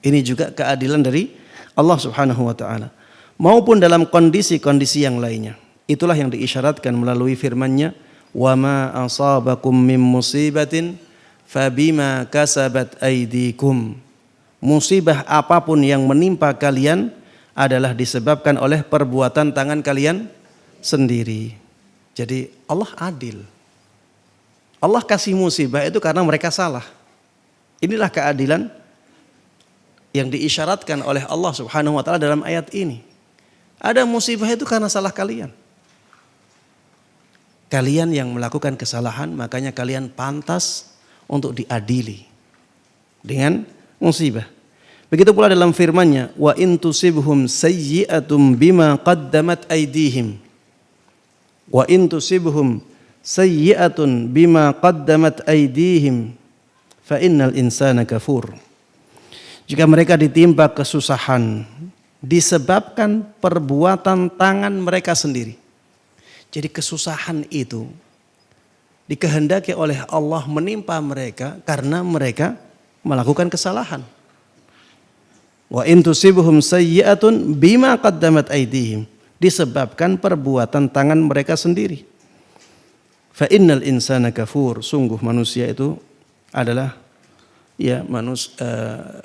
Ini juga keadilan dari Allah Subhanahu wa ta'ala. Maupun dalam kondisi-kondisi yang lainnya. Itulah yang diisyaratkan melalui firman-Nya, "Wa ma asabakum min musibatin fabima kasabat aydikum." Musibah apapun yang menimpa kalian adalah disebabkan oleh perbuatan tangan kalian sendiri. Jadi Allah adil. Allah kasih musibah itu karena mereka salah. Inilah keadilan yang diisyaratkan oleh Allah Subhanahu wa ta'ala dalam ayat ini. Ada musibah itu karena salah kalian. Kalian yang melakukan kesalahan, makanya kalian pantas untuk diadili. dengan musibah. Begitu pula dalam firman-Nya, wa in tusibhum sayyi'atum bima qaddamat aydihim. Wa in tusibhum sayyi'atun bima qaddamat aydihim fa innal insana kafur. Jika mereka ditimpa kesusahan disebabkan perbuatan tangan mereka sendiri. Jadi kesusahan itu dikehendaki oleh Allah menimpa mereka karena mereka melakukan kesalahan. Wa in tusibhum sayyi'atun bima qaddamat aydihim, disebabkan perbuatan tangan mereka sendiri. Fa innal insana kafur, sungguh manusia itu adalah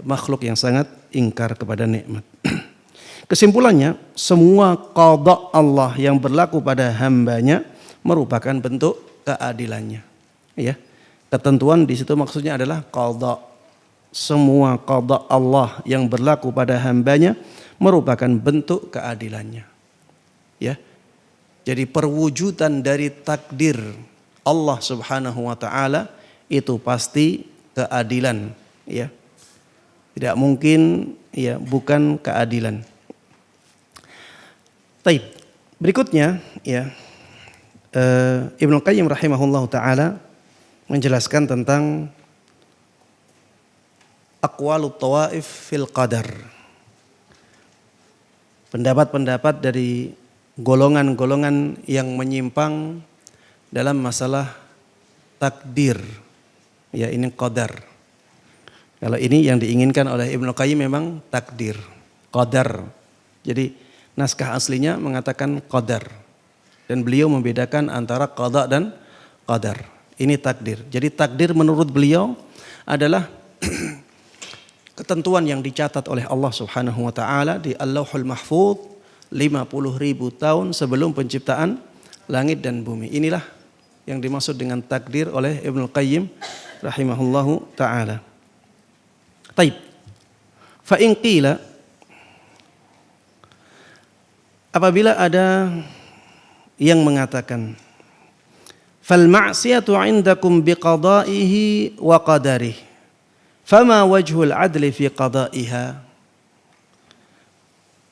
makhluk yang sangat ingkar kepada nikmat. Kesimpulannya, semua qada Allah yang berlaku pada hambanya merupakan bentuk keadilannya. Ya. Ketentuan di situ maksudnya adalah qada. Semua qada Allah yang berlaku pada hambanya merupakan bentuk keadilannya. Ya. Jadi perwujudan dari takdir Allah Subhanahu wa taala itu pasti keadilan, ya. Tidak mungkin ya bukan keadilan. Baik. Berikutnya ya Ibnu Qayyim rahimahullahu taala menjelaskan tentang aqwalut tawaif fil qadar. Pendapat-pendapat dari golongan-golongan yang menyimpang dalam masalah takdir. Ya, ini qadar. Kalau ini yang diinginkan oleh Ibnu Qayyim memang takdir, qadar. Jadi naskah aslinya mengatakan qadar. Dan beliau membedakan antara qada dan qadar. Ini takdir. Jadi takdir menurut beliau adalah ketentuan yang dicatat oleh Allah Subhanahu wa taala di Al-Lauhul Mahfuz 50.000 tahun sebelum penciptaan langit dan bumi. Inilah yang dimaksud dengan takdir oleh Ibnu Qayyim rahimahullahu taala. Taib. Fa in qila, apabila ada yang mengatakan fal ma'siyatu 'indakum biqada'ihi wa qadarihi fama wajhul 'adli fi qada'iha.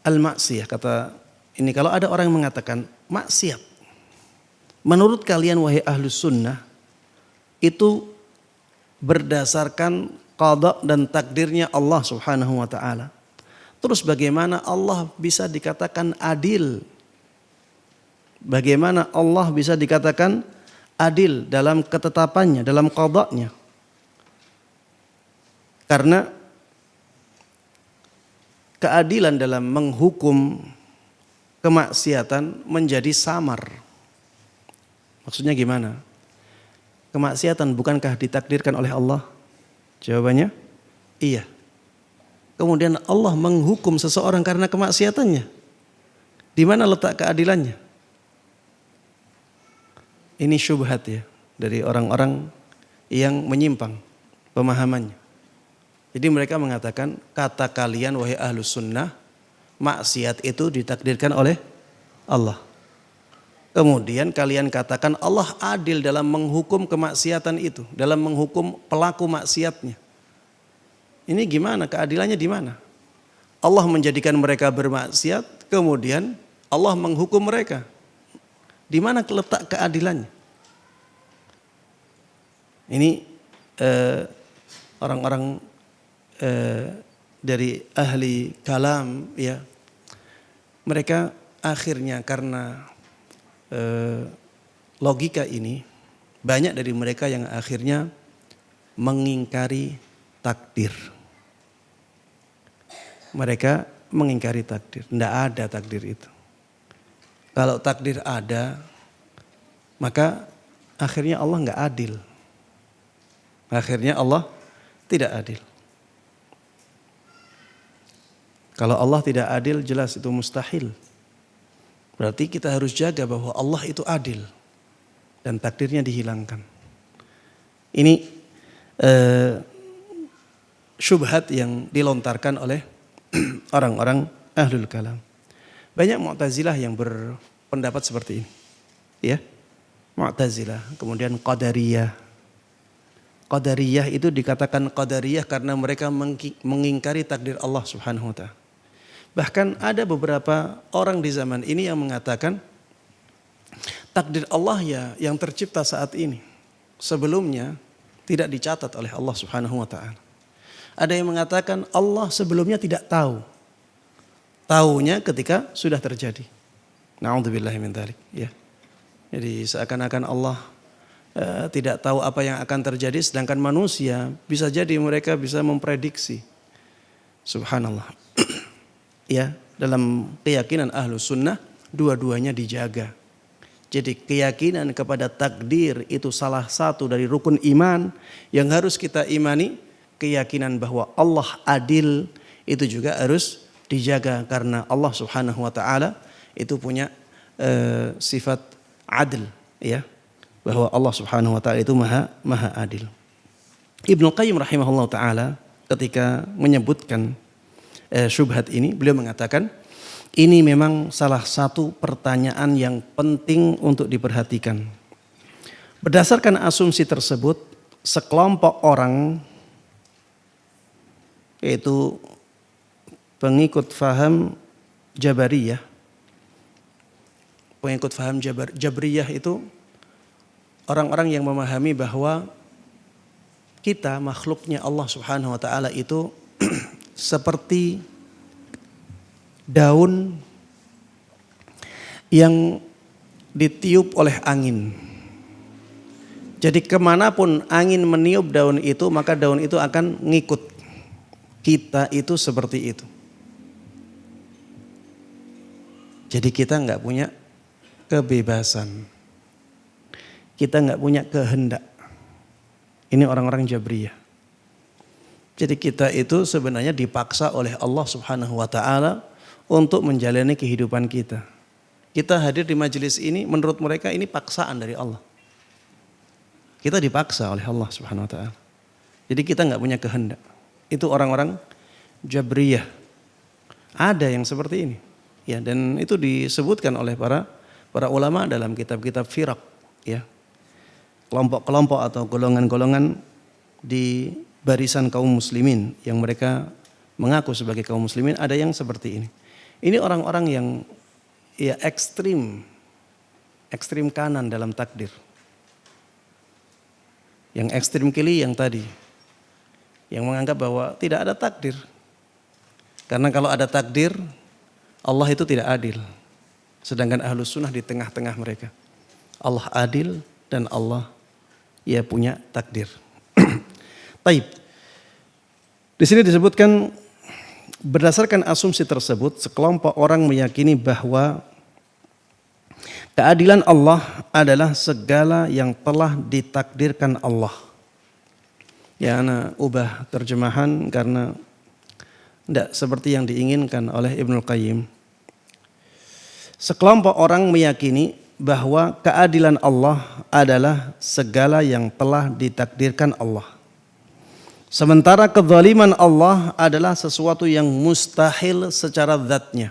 Al maksiyah, kata ini, kalau ada orang yang mengatakan maksiat menurut kalian wahai ahlus sunnah itu berdasarkan qada dan takdirnya Allah Subhanahu wa taala. Terus bagaimana Allah bisa dikatakan adil? Bagaimana Allah bisa dikatakan adil dalam ketetapannya, dalam qadanya? Karena keadilan dalam menghukum kemaksiatan menjadi samar. Maksudnya gimana? Kemaksiatan bukankah ditakdirkan oleh Allah? Jawabannya iya. Kemudian Allah menghukum seseorang karena kemaksiatannya. Di mana letak keadilannya? Ini syubhat ya dari orang-orang yang menyimpang pemahamannya. Jadi mereka mengatakan, kata kalian wahai ahlus sunnah, maksiat itu ditakdirkan oleh Allah. Kemudian kalian katakan Allah adil dalam menghukum kemaksiatan itu, dalam menghukum pelaku maksiatnya. Ini gimana? Keadilannya di mana? Allah menjadikan mereka bermaksiat, kemudian Allah menghukum mereka. Di mana letak keadilannya? Ini orang-orang dari ahli kalam, ya, mereka akhirnya karena logika ini, banyak dari mereka yang akhirnya mengingkari takdir. Mereka mengingkari takdir. Tidak ada takdir itu. Kalau takdir ada, maka akhirnya Allah nggak adil. Akhirnya Allah tidak adil. Kalau Allah tidak adil, jelas itu mustahil. Berarti kita harus jaga bahwa Allah itu adil dan takdirnya dihilangkan. Ini syubhat yang dilontarkan oleh orang-orang ahlul kalam. Banyak Mu'tazilah yang berpendapat seperti ini. Ya. Mu'tazilah, kemudian Qadariyah. Qadariyah itu dikatakan Qadariyah karena mereka mengingkari takdir Allah Subhanahu wa taala. Bahkan ada beberapa orang di zaman ini yang mengatakan takdir Allah ya yang tercipta saat ini. Sebelumnya tidak dicatat oleh Allah Subhanahu wa taala. Ada yang mengatakan Allah sebelumnya tidak tahu. Taunya ketika sudah terjadi. Na'udzubillahi min dzalik, ya. Jadi seakan-akan Allah tidak tahu apa yang akan terjadi, sedangkan manusia bisa jadi mereka bisa memprediksi. Subhanallah. Ya, dalam keyakinan Ahlus Sunnah dua-duanya dijaga. Jadi keyakinan kepada takdir itu salah satu dari rukun iman yang harus kita imani. Keyakinan bahwa Allah adil itu juga harus dijaga karena Allah Subhanahu wa taala itu punya sifat adil, ya. Bahwa Allah Subhanahu wa taala itu maha adil. Ibnu Qayyim rahimahullah taala ketika menyebutkan syubhat ini, beliau mengatakan ini memang salah satu pertanyaan yang penting untuk diperhatikan. Berdasarkan asumsi tersebut, sekelompok orang yaitu pengikut faham Jabariyah. Pengikut faham Jabriyah itu orang-orang yang memahami bahwa kita makhluknya Allah Subhanahu wa taala itu seperti daun yang ditiup oleh angin. Jadi kemanapun angin meniup daun itu, maka daun itu akan ngikut. Kita itu seperti itu. Jadi kita nggak punya kebebasan. Kita nggak punya kehendak. Ini orang-orang Jabriyah. Jadi kita itu sebenarnya dipaksa oleh Allah Subhanahu wa taala untuk menjalani kehidupan kita. Kita hadir di majelis ini menurut mereka ini paksaan dari Allah. Kita dipaksa oleh Allah Subhanahu wa taala. Jadi kita nggak punya kehendak. Itu orang-orang Jabriyah. Ada yang seperti ini. Ya, dan itu disebutkan oleh para ulama dalam kitab-kitab firaq, ya. Kelompok-kelompok atau golongan-golongan di barisan kaum muslimin yang mereka mengaku sebagai kaum muslimin, ada yang seperti ini. Ini orang-orang yang ya ekstrim kanan dalam takdir. Yang ekstrim kiri yang tadi. Yang menganggap bahwa tidak ada takdir. Karena kalau ada takdir, Allah itu tidak adil. Sedangkan Ahlus Sunnah di tengah-tengah mereka. Allah adil dan Allah ya punya takdir. Taib. Di sini disebutkan berdasarkan asumsi tersebut, sekelompok orang meyakini bahwa keadilan Allah adalah segala yang telah ditakdirkan Allah. Ya, ana ubah terjemahan karena tidak seperti yang diinginkan oleh Ibnu Qayyim. Sekelompok orang meyakini bahwa keadilan Allah adalah segala yang telah ditakdirkan Allah. Sementara kezaliman Allah adalah sesuatu yang mustahil secara zatnya.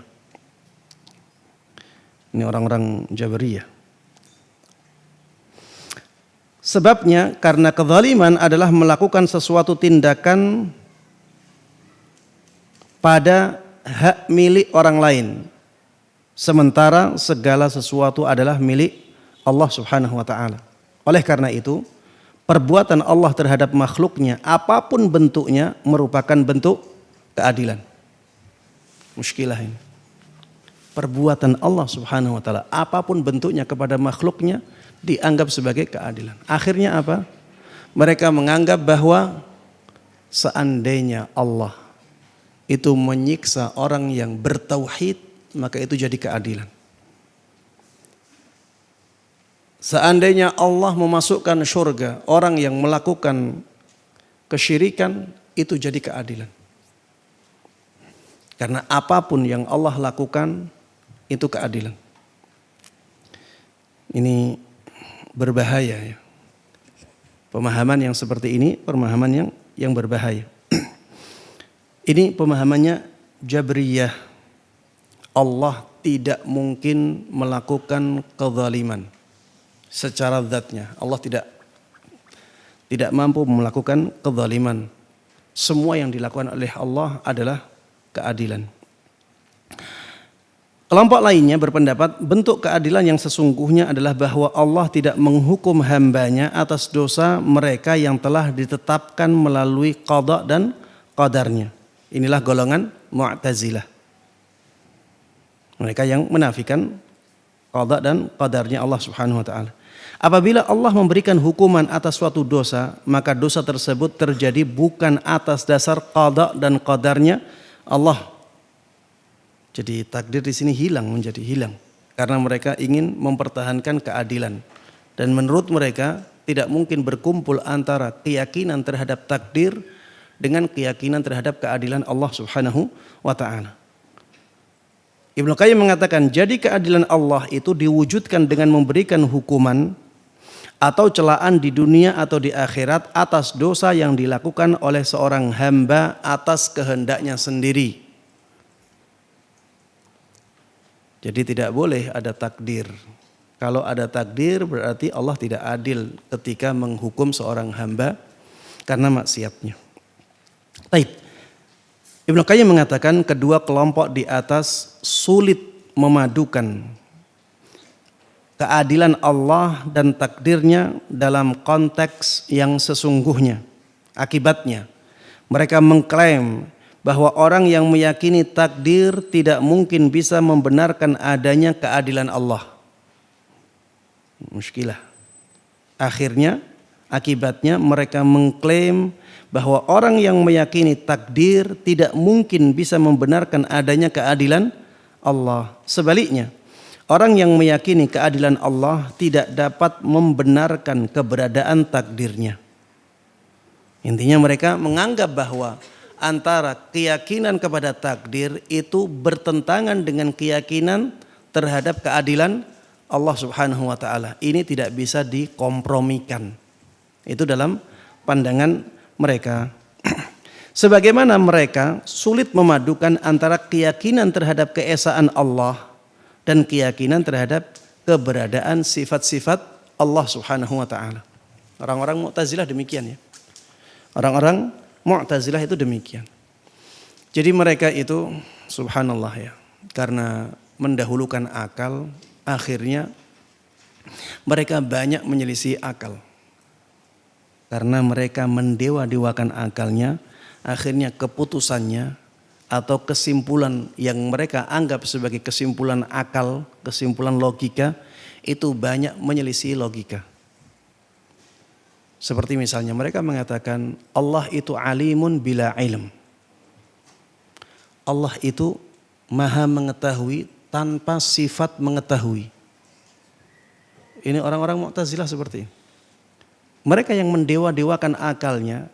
Ini orang-orang Jabariyah. Sebabnya karena kezaliman adalah melakukan sesuatu tindakan pada hak milik orang lain. Sementara segala sesuatu adalah milik Allah Subhanahu wa taala. Oleh karena itu, perbuatan Allah terhadap makhluknya apapun bentuknya merupakan bentuk keadilan. Muskilah ini. Perbuatan Allah Subhanahu wa taala apapun bentuknya kepada makhluknya dianggap sebagai keadilan. Akhirnya apa? Mereka menganggap bahwa seandainya Allah itu menyiksa orang yang bertauhid, maka itu jadi keadilan. Seandainya Allah memasukkan surga orang yang melakukan kesyirikan, itu jadi keadilan. Karena apapun yang Allah lakukan itu keadilan. Ini berbahaya ya. Pemahaman yang seperti ini pemahaman yang berbahaya. Ini pemahamannya Jabriyah. Allah tidak mungkin melakukan kezaliman secara zatnya. Allah tidak mampu melakukan kezaliman. Semua yang dilakukan oleh Allah adalah keadilan. Kelompok lainnya berpendapat bentuk keadilan yang sesungguhnya adalah bahwa Allah tidak menghukum hambanya atas dosa mereka yang telah ditetapkan melalui qada dan qadarnya. Inilah golongan Mu'tazilah. Mereka yang menafikan qada dan qadarnya Allah Subhanahu wa taala. Apabila Allah memberikan hukuman atas suatu dosa, maka dosa tersebut terjadi bukan atas dasar qada dan qadarnya Allah. Jadi takdir di sini menjadi hilang karena mereka ingin mempertahankan keadilan. Dan menurut mereka tidak mungkin berkumpul antara keyakinan terhadap takdir dengan keyakinan terhadap keadilan Allah Subhanahu wa taala. Ibnu Qayyim mengatakan, jadi keadilan Allah itu diwujudkan dengan memberikan hukuman atau celaan di dunia atau di akhirat atas dosa yang dilakukan oleh seorang hamba atas kehendaknya sendiri. Jadi tidak boleh ada takdir. Kalau ada takdir berarti Allah tidak adil ketika menghukum seorang hamba karena maksiatnya. Baik. Ibnu Qayyim mengatakan kedua kelompok di atas sulit memadukan keadilan Allah dan takdirnya dalam konteks yang sesungguhnya. Akibatnya mereka mengklaim bahwa orang yang meyakini takdir tidak mungkin bisa membenarkan adanya keadilan Allah. Muskilah. Akibatnya mereka mengklaim bahwa orang yang meyakini takdir tidak mungkin bisa membenarkan adanya keadilan Allah. Sebaliknya, orang yang meyakini keadilan Allah tidak dapat membenarkan keberadaan takdirnya. Intinya mereka menganggap bahwa antara keyakinan kepada takdir itu bertentangan dengan keyakinan terhadap keadilan Allah Subhanahu wa taala. Ini tidak bisa dikompromikan. Itu dalam pandangan mereka. Sebagaimana mereka sulit memadukan antara keyakinan terhadap keesaan Allah dan keyakinan terhadap keberadaan sifat-sifat Allah Subhanahu wa taala. Orang-orang Mu'tazilah demikian ya. Orang-orang Mu'tazilah itu demikian. Jadi mereka itu subhanallah ya, karena mendahulukan akal, akhirnya mereka banyak menyelisih akal. Karena mereka mendewa-dewakan akalnya, akhirnya keputusannya atau kesimpulan yang mereka anggap sebagai kesimpulan akal, kesimpulan logika, itu banyak menyelisih logika. Seperti misalnya mereka mengatakan Allah itu alimun bila ilm. Allah itu maha mengetahui tanpa sifat mengetahui. Ini orang-orang Mu'tazilah seperti ini. Mereka yang mendewa-dewakan akalnya,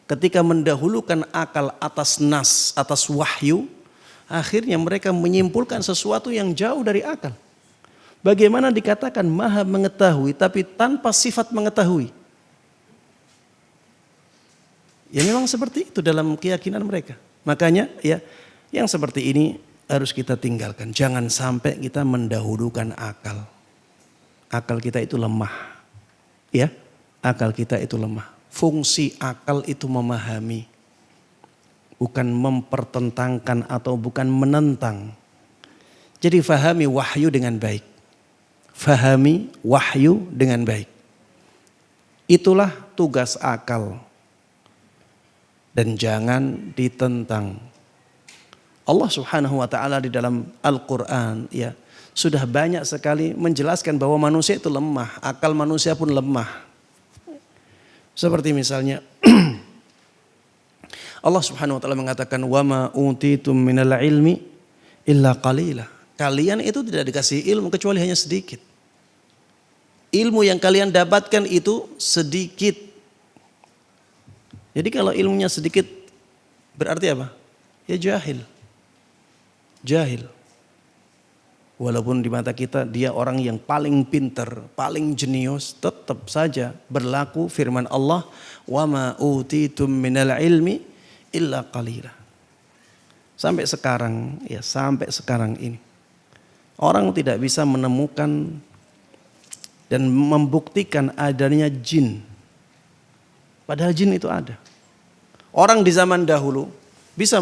ketika mendahulukan akal atas nas, atas wahyu, akhirnya mereka menyimpulkan sesuatu yang jauh dari akal. Bagaimana dikatakan maha mengetahui tapi tanpa sifat mengetahui? Ya memang seperti itu dalam keyakinan mereka. Makanya ya yang seperti ini harus kita tinggalkan. Jangan sampai kita mendahulukan akal. Akal kita itu lemah. Ya, akal kita itu lemah. Fungsi akal itu memahami. Bukan mempertentangkan atau bukan menentang. Jadi fahami wahyu dengan baik. Fahami wahyu dengan baik. Itulah tugas akal. Dan jangan ditentang. Allah Subhanahu wa taala di dalam Al-Qur'an ya sudah banyak sekali menjelaskan bahwa manusia itu lemah, akal manusia pun lemah. Seperti misalnya Allah Subhanahu wa taala mengatakan wa ma utitum minal ilmi illa qalila. Kalian itu tidak dikasih ilmu kecuali hanya sedikit. Ilmu yang kalian dapatkan itu sedikit. Jadi kalau ilmunya sedikit berarti apa? Ya jahil. Jahil. Walaupun di mata kita dia orang yang paling pintar, paling jenius, tetap saja berlaku firman Allah, "Wa ma utitum minal ilmi illa qalila." Sampai sekarang, ya sampai sekarang ini orang tidak bisa menemukan dan membuktikan adanya jin. Padahal jin itu ada. Orang di zaman dahulu bisa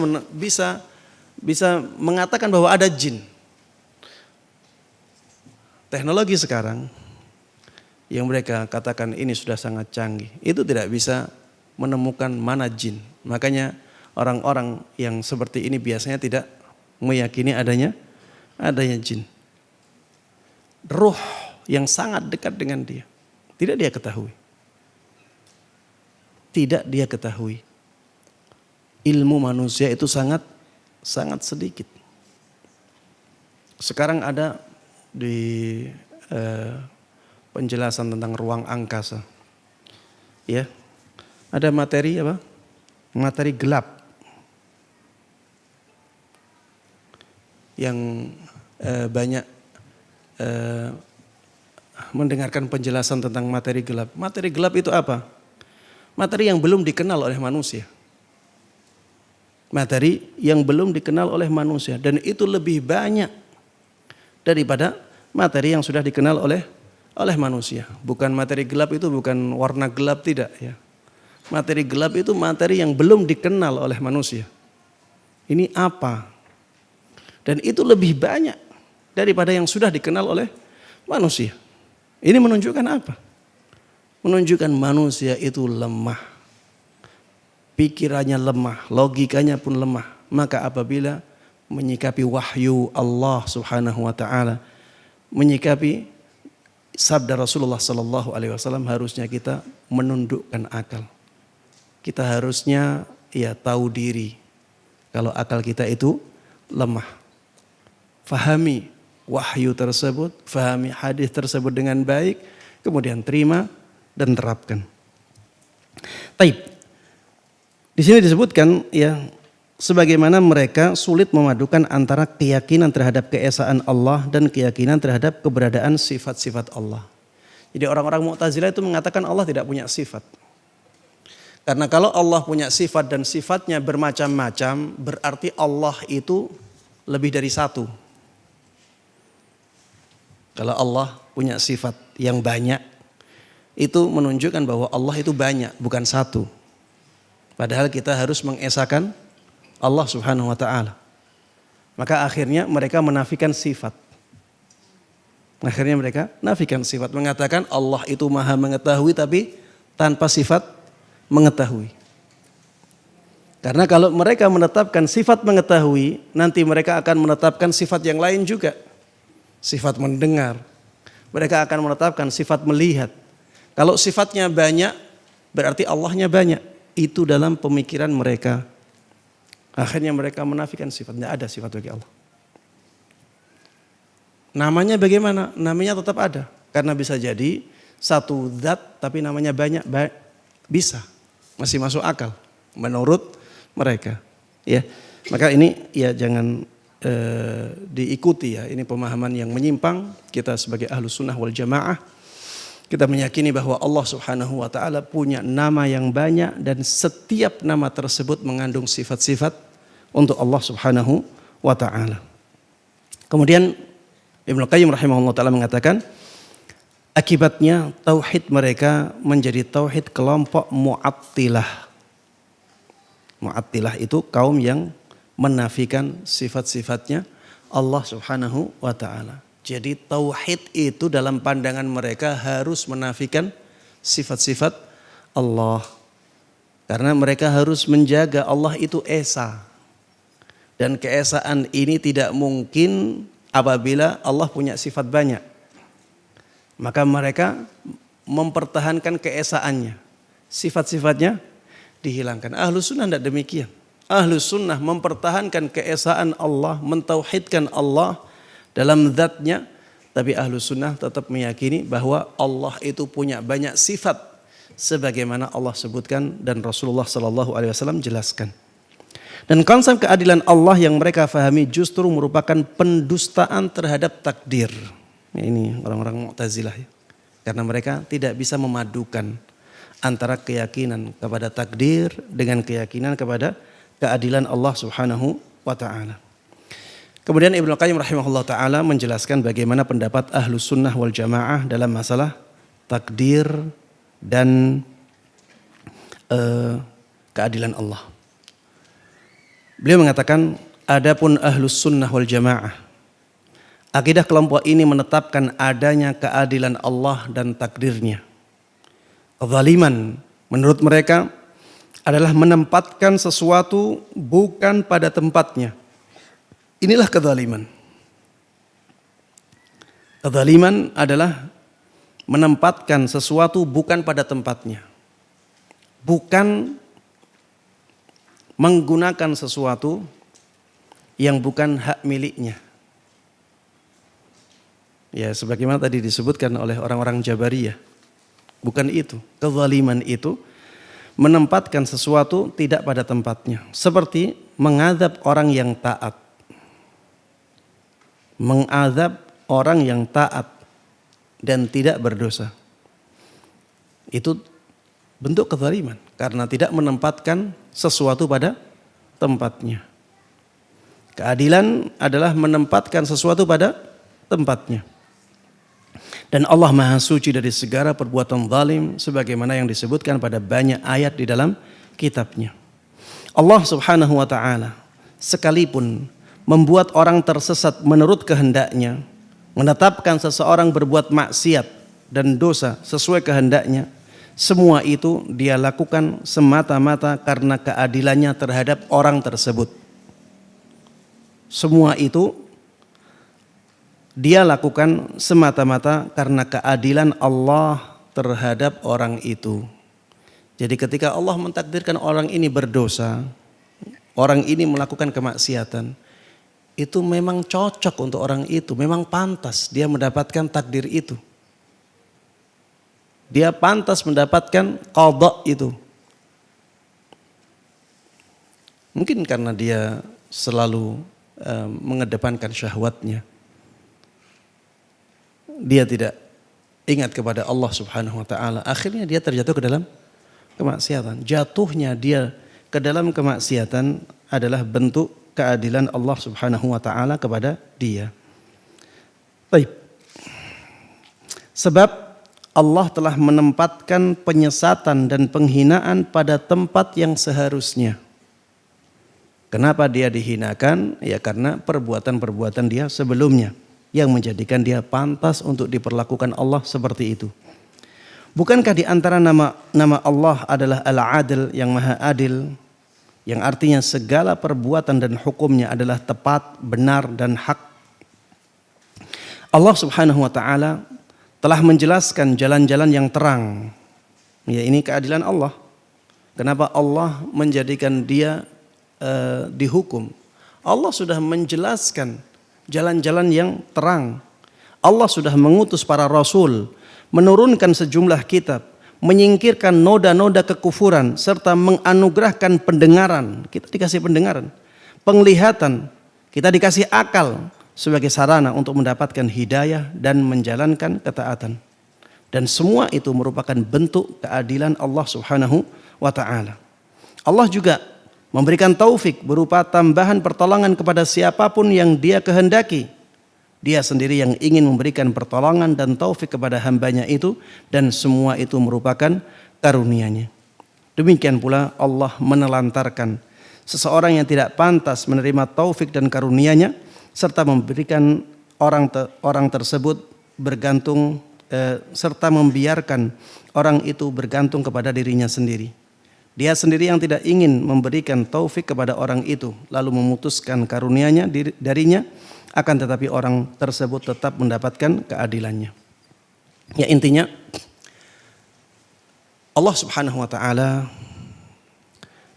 mengatakan bahwa ada jin. Teknologi sekarang yang mereka katakan ini sudah sangat canggih, itu tidak bisa menemukan mana jin. Makanya orang-orang yang seperti ini biasanya tidak meyakini adanya jin. Ruh yang sangat dekat dengan dia, tidak dia ketahui. Tidak dia ketahui. Ilmu manusia itu sangat sedikit. Sekarang ada di penjelasan tentang ruang angkasa, ya, ada materi apa? Materi gelap yang banyak mendengarkan penjelasan tentang materi gelap. Materi gelap itu apa? Materi yang belum dikenal oleh manusia. Materi yang belum dikenal oleh manusia, dan itu lebih banyak daripada materi yang sudah dikenal oleh manusia. Bukan materi gelap itu bukan warna gelap, tidak ya. Materi gelap itu materi yang belum dikenal oleh manusia. Ini apa? Dan itu lebih banyak daripada yang sudah dikenal oleh manusia. Ini menunjukkan apa? Menunjukkan manusia itu lemah. Pikirannya lemah, logikanya pun lemah. Maka apabila menyikapi wahyu Allah Subhanahu wa taala, menyikapi sabda Rasulullah sallallahu alaihi wasallam, harusnya kita menundukkan akal. Kita harusnya tahu diri kalau akal kita itu lemah. Fahami wahyu tersebut, fahami hadis tersebut dengan baik, kemudian terima dan terapkan. Taib. Di sini disebutkan sebagaimana mereka sulit memadukan antara keyakinan terhadap keesaan Allah dan keyakinan terhadap keberadaan sifat-sifat Allah. Jadi orang-orang Mu'tazilah itu mengatakan Allah tidak punya sifat. Karena kalau Allah punya sifat dan sifatnya bermacam-macam, berarti Allah itu lebih dari satu. Kalau Allah punya sifat yang banyak, itu menunjukkan bahwa Allah itu banyak, bukan satu. Padahal kita harus mengesahkan Allah Subhanahu wa taala. Maka akhirnya mereka menafikan sifat. Mengatakan Allah itu Maha mengetahui tapi tanpa sifat mengetahui. Karena kalau mereka menetapkan sifat mengetahui, nanti mereka akan menetapkan sifat yang lain juga. Sifat mendengar. Mereka akan menetapkan sifat melihat. Kalau sifatnya banyak, berarti Allahnya banyak. Itu dalam pemikiran mereka. Akhirnya mereka menafikan sifat. Tidak ada sifat bagi Allah. Namanya bagaimana? Namanya tetap ada. Karena bisa jadi satu zat tapi namanya banyak. Bisa. Masih masuk akal. Menurut mereka. Ya, maka ini jangan diikuti ya. Ini pemahaman yang menyimpang. Kita sebagai Ahlus Sunnah wal Jamaah, kita meyakini bahwa Allah Subhanahu wa taala punya nama yang banyak dan setiap nama tersebut mengandung sifat-sifat untuk Allah Subhanahu wa taala. Kemudian Ibnu Qayyim rahimahullah taala mengatakan, akibatnya tauhid mereka menjadi tauhid kelompok Mu'attilah. Mu'attilah itu kaum yang menafikan sifat-sifatnya Allah Subhanahu wa taala. Jadi tauhid itu dalam pandangan mereka harus menafikan sifat-sifat Allah. Karena mereka harus menjaga Allah itu esa. Dan keesaan ini tidak mungkin apabila Allah punya sifat banyak. Maka mereka mempertahankan keesaannya. Sifat-sifatnya dihilangkan. Ahlus Sunnah tidak demikian. Ahlus Sunnah mempertahankan keesaan Allah, mentauhidkan Allah dalam zatnya, tapi Ahlus Sunnah tetap meyakini bahwa Allah itu punya banyak sifat sebagaimana Allah sebutkan dan Rasulullah SAW jelaskan. Dan konsep keadilan Allah yang mereka fahami justru merupakan pendustaan terhadap takdir. Ini orang-orang Mu'tazilah ya. Karena mereka tidak bisa memadukan antara keyakinan kepada takdir dengan keyakinan kepada keadilan Allah Subhanahu wa taala. Kemudian Ibnu Qayyim rahimahullah ta'ala menjelaskan bagaimana pendapat Ahlus Sunnah wal Jamaah dalam masalah takdir dan keadilan Allah. Beliau mengatakan, adapun ahlus sunnah wal jamaah, akidah kelompok ini menetapkan adanya keadilan Allah dan takdirnya. Kezaliman menurut mereka adalah menempatkan sesuatu bukan pada tempatnya. Inilah kezaliman. Kezaliman adalah menempatkan sesuatu bukan pada tempatnya. Bukan menggunakan sesuatu yang bukan hak miliknya. Ya, sebagaimana tadi disebutkan oleh orang-orang Jabariyah. Bukan itu. Kezaliman itu menempatkan sesuatu tidak pada tempatnya. Seperti mengadab orang yang taat. Mengadab orang yang taat dan tidak berdosa. Itu bentuk kezaliman karena tidak menempatkan sesuatu pada tempatnya. Keadilan adalah menempatkan sesuatu pada tempatnya. Dan Allah Maha Suci dari segala perbuatan zalim sebagaimana yang disebutkan pada banyak ayat di dalam kitabnya. Allah Subhanahu wa taala sekalipun membuat orang tersesat menurut kehendaknya, menetapkan seseorang berbuat maksiat dan dosa sesuai kehendaknya, semua itu dia lakukan semata-mata karena keadilannya terhadap orang tersebut. Semua itu dia lakukan semata-mata karena keadilan Allah terhadap orang itu. Jadi ketika Allah mentakdirkan orang ini berdosa, orang ini melakukan kemaksiatan, itu memang cocok untuk orang itu, memang pantas dia mendapatkan takdir itu. Dia pantas mendapatkan qadha itu. Mungkin karena dia selalu mengedepankan syahwatnya. Dia tidak ingat kepada Allah Subhanahu wa taala. Akhirnya dia terjatuh ke dalam kemaksiatan. Jatuhnya dia ke dalam kemaksiatan adalah bentuk keadilan Allah Subhanahu wa taala kepada dia. Baik. Sebab Allah telah menempatkan penyesatan dan penghinaan pada tempat yang seharusnya. Kenapa dia dihinakan? Ya karena perbuatan-perbuatan dia sebelumnya yang menjadikan dia pantas untuk diperlakukan Allah seperti itu. Bukankah di antara nama Allah adalah Al-Adil, yang Maha Adil, yang artinya segala perbuatan dan hukumnya adalah tepat, benar dan hak. Allah Subhanahu wa taala telah menjelaskan jalan-jalan yang terang. Ya, ini keadilan Allah. Kenapa Allah menjadikan dia dihukum? Allah sudah menjelaskan jalan-jalan yang terang. Allah sudah mengutus para rasul, menurunkan sejumlah kitab, menyingkirkan noda-noda kekufuran, serta menganugerahkan pendengaran. Kita dikasih pendengaran, penglihatan, kita dikasih akal sebagai sarana untuk mendapatkan hidayah dan menjalankan ketaatan. Dan semua itu merupakan bentuk keadilan Allah Subhanahu wa taala. Allah juga memberikan taufik berupa tambahan pertolongan kepada siapapun yang dia kehendaki. Dia sendiri yang ingin memberikan pertolongan dan taufik kepada hambanya itu, dan semua itu merupakan karunia-Nya. Demikian pula Allah menelantarkan seseorang yang tidak pantas menerima taufik dan karunia-Nya, serta memberikan orang tersebut bergantung serta membiarkan orang itu bergantung kepada dirinya sendiri. Dia sendiri yang tidak ingin memberikan taufik kepada orang itu, lalu memutuskan karunia-Nya darinya, akan tetapi orang tersebut tetap mendapatkan keadilannya. Ya, intinya Allah Subhanahu wa taala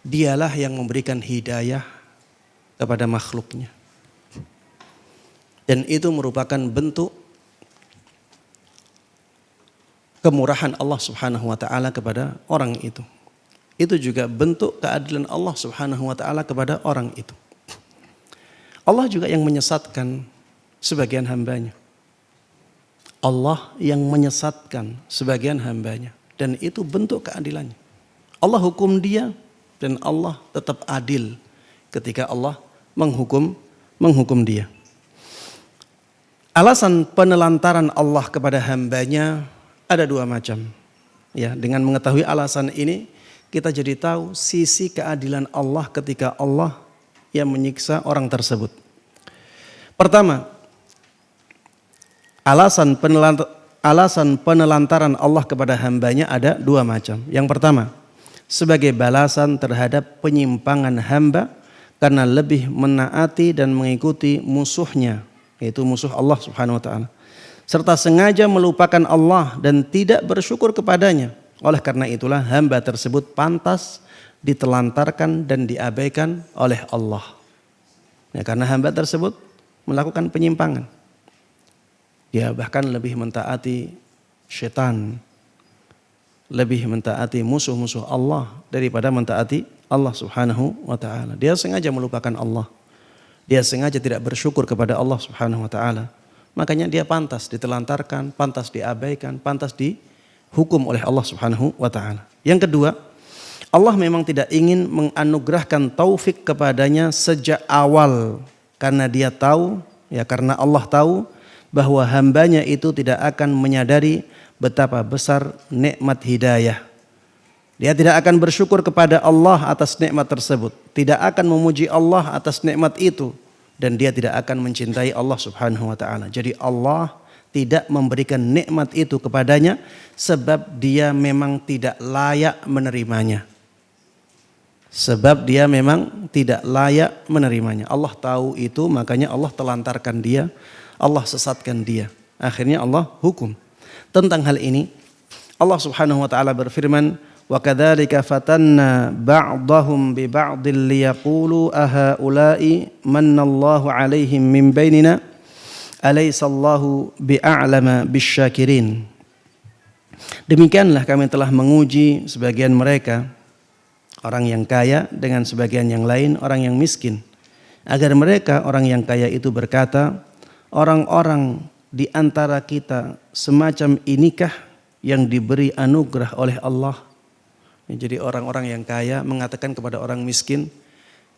dialah yang memberikan hidayah kepada makhluknya. Dan itu merupakan bentuk kemurahan Allah Subhanahu wa taala kepada orang itu. Itu juga bentuk keadilan Allah Subhanahu wa taala kepada orang itu. Allah juga yang menyesatkan sebagian hambanya. Allah yang menyesatkan sebagian hambanya. Dan itu bentuk keadilannya. Allah hukum dia dan Allah tetap adil ketika Allah menghukum dia. Alasan penelantaran Allah kepada hambanya ada dua macam. Ya, dengan mengetahui alasan ini, kita jadi tahu sisi keadilan Allah ketika Allah yang menyiksa orang tersebut. Pertama, alasan penelantaran Allah kepada hambanya ada dua macam. Yang pertama, sebagai balasan terhadap penyimpangan hamba karena lebih menaati dan mengikuti musuhnya, yaitu musuh Allah Subhanahu wa taala, serta sengaja melupakan Allah dan tidak bersyukur kepadanya. Oleh karena itulah hamba tersebut pantas ditelantarkan dan diabaikan oleh Allah. Ya, karena hamba tersebut melakukan penyimpangan. Dia bahkan lebih mentaati syaitan, lebih mentaati musuh-musuh Allah daripada mentaati Allah Subhanahu wa taala. Dia sengaja melupakan Allah. Dia sengaja tidak bersyukur kepada Allah Subhanahu wa taala. Makanya dia pantas ditelantarkan, pantas diabaikan, pantas dihukum oleh Allah Subhanahu wa taala. Yang kedua, Allah memang tidak ingin menganugerahkan taufik kepadanya sejak awal karena dia tahu, ya karena Allah tahu bahwa hambanya itu tidak akan menyadari betapa besar nikmat hidayah. Dia tidak akan bersyukur kepada Allah atas nikmat tersebut, tidak akan memuji Allah atas nikmat itu, dan dia tidak akan mencintai Allah Subhanahu wa taala. Jadi Allah tidak memberikan nikmat itu kepadanya sebab dia memang tidak layak menerimanya. Sebab dia memang tidak layak menerimanya. Allah tahu itu, makanya Allah telantarkan dia, Allah sesatkan dia. Akhirnya Allah hukum. Tentang hal ini Allah Subhanahu wa taala berfirman, "Wa kadzalika fatanna ba'dahum bi ba'dil liyaqulu ahaula'i mannallahu 'alaihim min bainina alaysallahu bi'a'lama bisyakirin." Demikianlah kami telah menguji sebagian mereka, orang yang kaya dengan sebagian yang lain orang yang miskin, agar mereka orang yang kaya itu berkata, orang-orang di antara kita semacam inikah yang diberi anugerah oleh Allah? Jadi orang-orang yang kaya mengatakan kepada orang miskin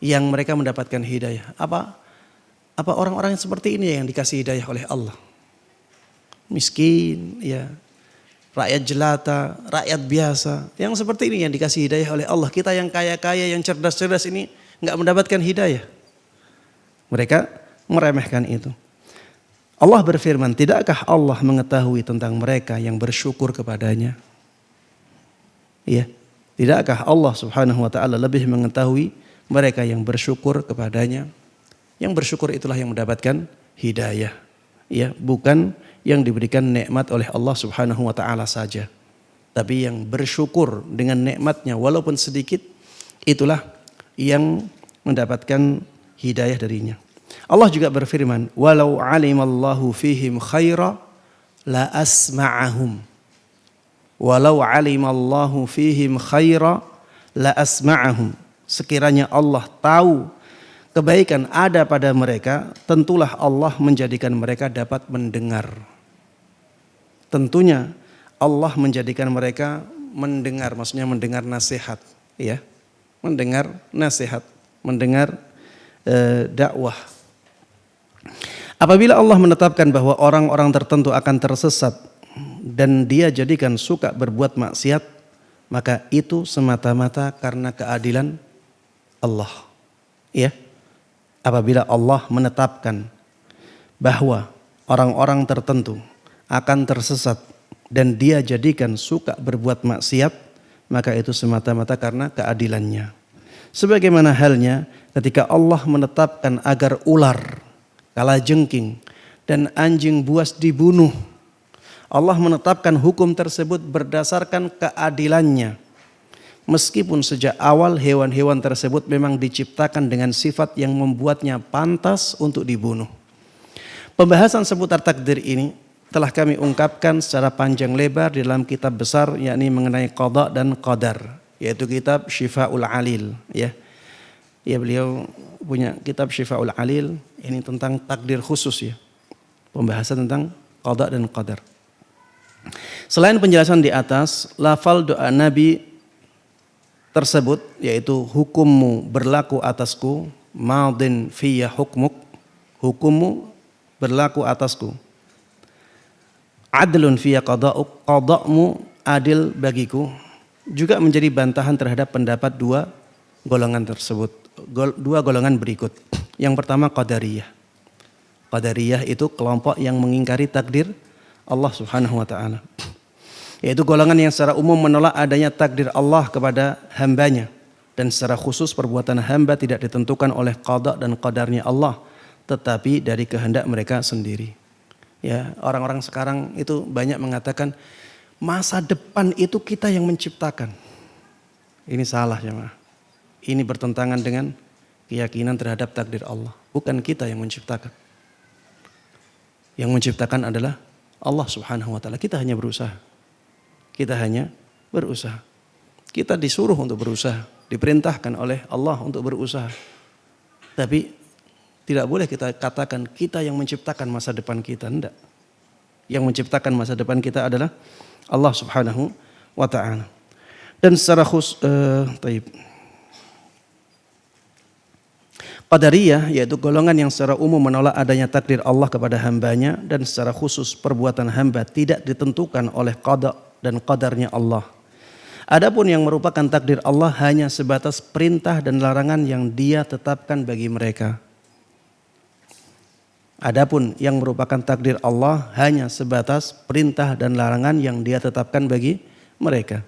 yang mereka mendapatkan hidayah, apa orang-orang seperti ini yang dikasih hidayah oleh Allah? Miskin, ya, rakyat jelata, rakyat biasa, yang seperti ini yang dikasih hidayah oleh Allah. Kita yang kaya-kaya, yang cerdas-cerdas ini nggak mendapatkan hidayah. Mereka meremehkan itu. Allah berfirman, tidakkah Allah mengetahui tentang mereka yang bersyukur kepadanya? Ya, tidakkah Allah Subhanahu wa taala lebih mengetahui mereka yang bersyukur kepadanya? Yang bersyukur itulah yang mendapatkan hidayah. Ya, bukan yang diberikan nikmat oleh Allah Subhanahu wa taala saja. Tapi yang bersyukur dengan nikmatnya walaupun sedikit, itulah yang mendapatkan hidayah darinya. Allah juga berfirman, walau alimallahu fihim khaira la asma'ahum. Walau alimallahu fihim khaira la asma'ahum. Sekiranya Allah tahu kebaikan ada pada mereka, tentulah Allah menjadikan mereka dapat mendengar. Tentunya Allah menjadikan mereka mendengar, maksudnya mendengar nasihat, ya. Mendengar nasihat, mendengar dakwah. Apabila Allah menetapkan bahwa orang-orang tertentu akan tersesat dan dia jadikan suka berbuat maksiat, maka itu semata-mata karena keadilan Allah. Ya. Apabila Allah menetapkan bahwa orang-orang tertentu akan tersesat dan dia jadikan suka berbuat maksiat, maka itu semata-mata karena keadilannya. Sebagaimana halnya ketika Allah menetapkan agar ular, kalajengking, dan anjing buas dibunuh. Allah menetapkan hukum tersebut berdasarkan keadilannya. Meskipun sejak awal hewan-hewan tersebut memang diciptakan dengan sifat yang membuatnya pantas untuk dibunuh. Pembahasan seputar takdir ini telah kami ungkapkan secara panjang lebar di dalam kitab besar, yakni mengenai qada dan qadar, yaitu kitab Syifaul Alil, ya. Ya, beliau punya kitab Syifaul Alil, ini tentang takdir khusus, ya. Pembahasan tentang qada dan qadar. Selain penjelasan di atas, lafal doa Nabi tersebut, yaitu hukummu berlaku atasku, madin fiyya hukmuk, hukummu berlaku atasku, adlun fiyya qada'uk, qada'mu adil bagiku, juga menjadi bantahan terhadap pendapat dua golongan tersebut. Dua golongan berikut. Yang pertama Qadariyah. Qadariyah itu kelompok yang mengingkari takdir Allah Subhanahu wa taala. Yaitu golongan yang secara umum menolak adanya takdir Allah kepada hambanya, dan secara khusus perbuatan hamba tidak ditentukan oleh qada dan qadarnya Allah, tetapi dari kehendak mereka sendiri. Ya, orang-orang sekarang itu banyak mengatakan masa depan itu kita yang menciptakan. Ini salah jemaah. Ini bertentangan dengan keyakinan terhadap takdir Allah. Bukan kita yang menciptakan. Yang menciptakan adalah Allah Subhanahu wa taala. Kita hanya berusaha. Kita hanya berusaha. Kita disuruh untuk berusaha, diperintahkan oleh Allah untuk berusaha. Tapi tidak boleh kita katakan kita yang menciptakan masa depan kita. Tidak. Yang menciptakan masa depan kita adalah Allah Subhanahu wa taala. Dan secara khusus Qadariyah yaitu golongan yang secara umum menolak adanya takdir Allah kepada hambanya, dan secara khusus perbuatan hamba tidak ditentukan oleh qada dan qadarnya Allah. Adapun yang merupakan takdir Allah hanya sebatas perintah dan larangan yang Dia tetapkan bagi mereka. Adapun yang merupakan takdir Allah hanya sebatas perintah dan larangan yang Dia tetapkan bagi mereka.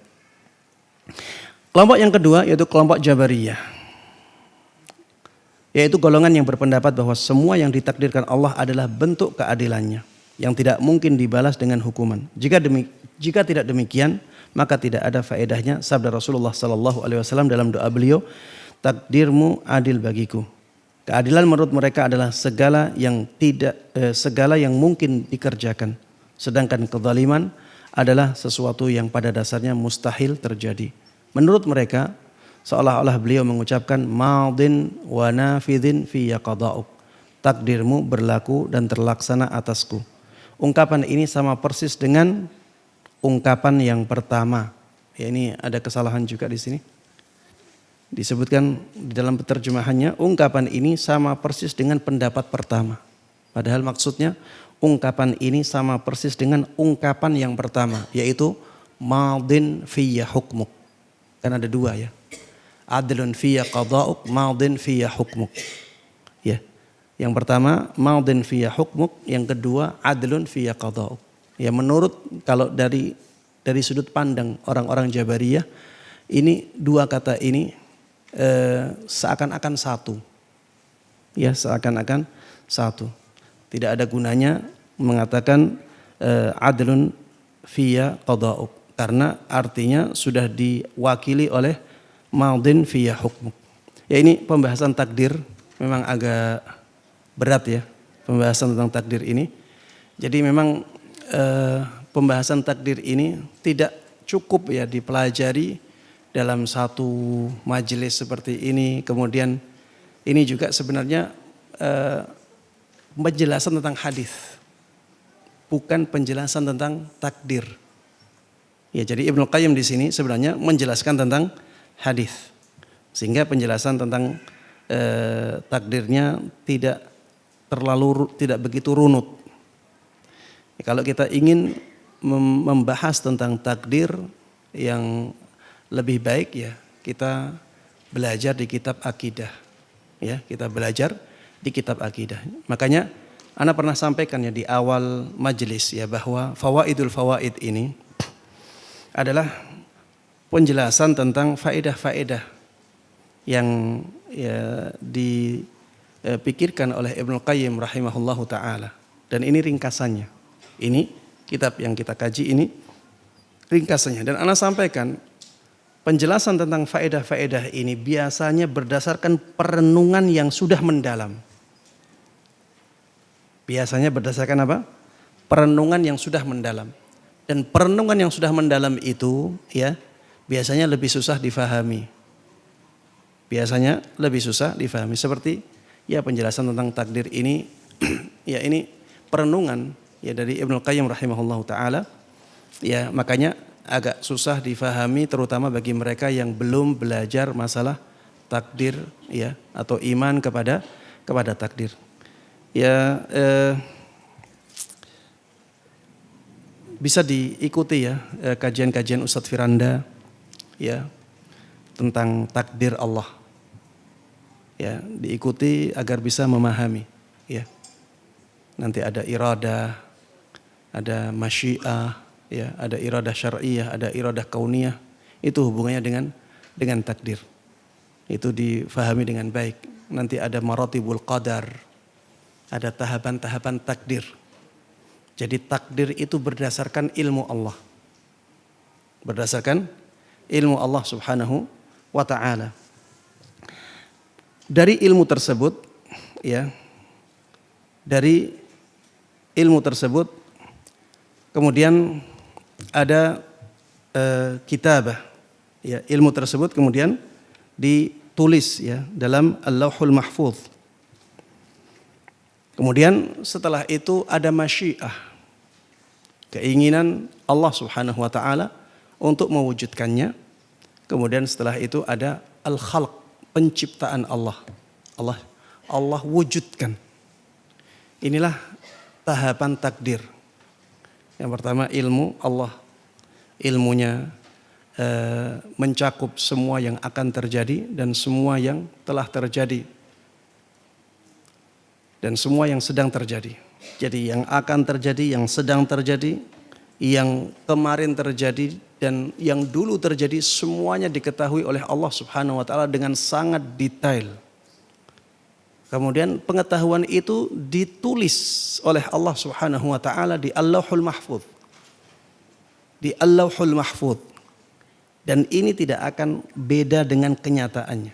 Kelompok yang kedua yaitu kelompok Jabariyah. Yaitu golongan yang berpendapat bahwa semua yang ditakdirkan Allah adalah bentuk keadilannya yang tidak mungkin dibalas dengan hukuman. Jika tidak demikian, maka tidak ada faedahnya sabda Rasulullah SAW dalam doa beliau, takdirmu adil bagiku. Keadilan menurut mereka adalah segala yang mungkin dikerjakan, sedangkan kezaliman adalah sesuatu yang pada dasarnya mustahil terjadi. Menurut mereka, seolah-olah beliau mengucapkan madin wa nafidhin fi qada'uk. Takdirmu berlaku dan terlaksana atasku. Ungkapan ini sama persis dengan ungkapan yang pertama. Ya, ini ada kesalahan juga di sini. Disebutkan di dalam penerjemahannya, ungkapan ini sama persis dengan pendapat pertama. Padahal maksudnya ungkapan ini sama persis dengan ungkapan yang pertama, yaitu madin fiyya hukmuk. Kan ada dua ya. Adlun fiyya qada'uk, madin fiyya hukmuk. Ya. Yang pertama madin fiyya hukmuk, yang kedua adlun fiyya qada'uk. Ya, menurut kalau dari sudut pandang orang-orang Jabariyah, ini dua kata ini seakan-akan satu. Ya, seakan-akan satu. Tidak ada gunanya mengatakan adlun fiyya qada'uk, karena artinya sudah diwakili oleh madin fiyya hukmuk. Ya, ini pembahasan takdir memang agak berat ya, pembahasan tentang takdir ini. Jadi memang pembahasan takdir ini tidak cukup ya dipelajari dalam satu majelis seperti ini. Kemudian ini juga sebenarnya penjelasan tentang hadis, bukan penjelasan tentang takdir. Ya, jadi Ibnu Qayyim di sini sebenarnya menjelaskan tentang hadis, sehingga penjelasan tentang takdirnya tidak begitu runut. Ya, kalau kita ingin membahas tentang takdir yang lebih baik ya kita belajar di kitab akidah. Ya, kita belajar di kitab akidah. Makanya ana pernah sampaikan ya di awal majelis ya bahwa fawaidul fawaid ini adalah penjelasan tentang faedah-faedah yang ya dipikirkan oleh Ibnu Qayyim rahimahullahu taala, dan ini ringkasannya. Ini kitab yang kita kaji ini ringkasannya, dan ana sampaikan penjelasan tentang faedah-faedah ini biasanya berdasarkan perenungan yang sudah mendalam. Biasanya berdasarkan apa? Perenungan yang sudah mendalam. Dan perenungan yang sudah mendalam itu ya biasanya lebih susah difahami. Biasanya lebih susah difahami. Seperti ya penjelasan tentang takdir ini ya ini perenungan ya dari Ibnu Qayyim rahimahullahu taala. Ya, makanya agak susah difahami terutama bagi mereka yang belum belajar masalah takdir ya atau iman kepada takdir. Ya bisa diikuti ya kajian-kajian Ustadz Firanda ya tentang takdir Allah. Ya, diikuti agar bisa memahami, ya. Nanti ada iradah, ada masyiah, ya, ada iradah syar'iyah, ada iradah kauniyah. Itu hubungannya dengan takdir. Itu difahami dengan baik. Nanti ada maratibul qadar. Ada tahapan-tahapan takdir. Jadi takdir itu berdasarkan ilmu Allah. Berdasarkan ilmu Allah Subhanahu wa ta'ala. Dari ilmu tersebut, ya, dari ilmu tersebut, kemudian ada kitabah, ya, ilmu tersebut kemudian ditulis, ya, dalam Al-Lauhul Mahfuz. Kemudian setelah itu ada masyiah, keinginan Allah Subhanahu wa ta'ala untuk mewujudkannya. Kemudian setelah itu ada al-khalq, penciptaan Allah. Allah wujudkan. Inilah tahapan takdir. Yang pertama ilmu Allah. Ilmunya mencakup semua yang akan terjadi dan semua yang telah terjadi. Dan semua yang sedang terjadi. Jadi yang akan terjadi, yang sedang terjadi, yang kemarin terjadi, dan yang dulu terjadi, semuanya diketahui oleh Allah Subhanahu wa ta'ala dengan sangat detail. Kemudian pengetahuan itu ditulis oleh Allah Subhanahu wa ta'ala di Al-Lauhul Mahfuz. Di Al-Lauhul Mahfuz. Dan ini tidak akan beda dengan kenyataannya.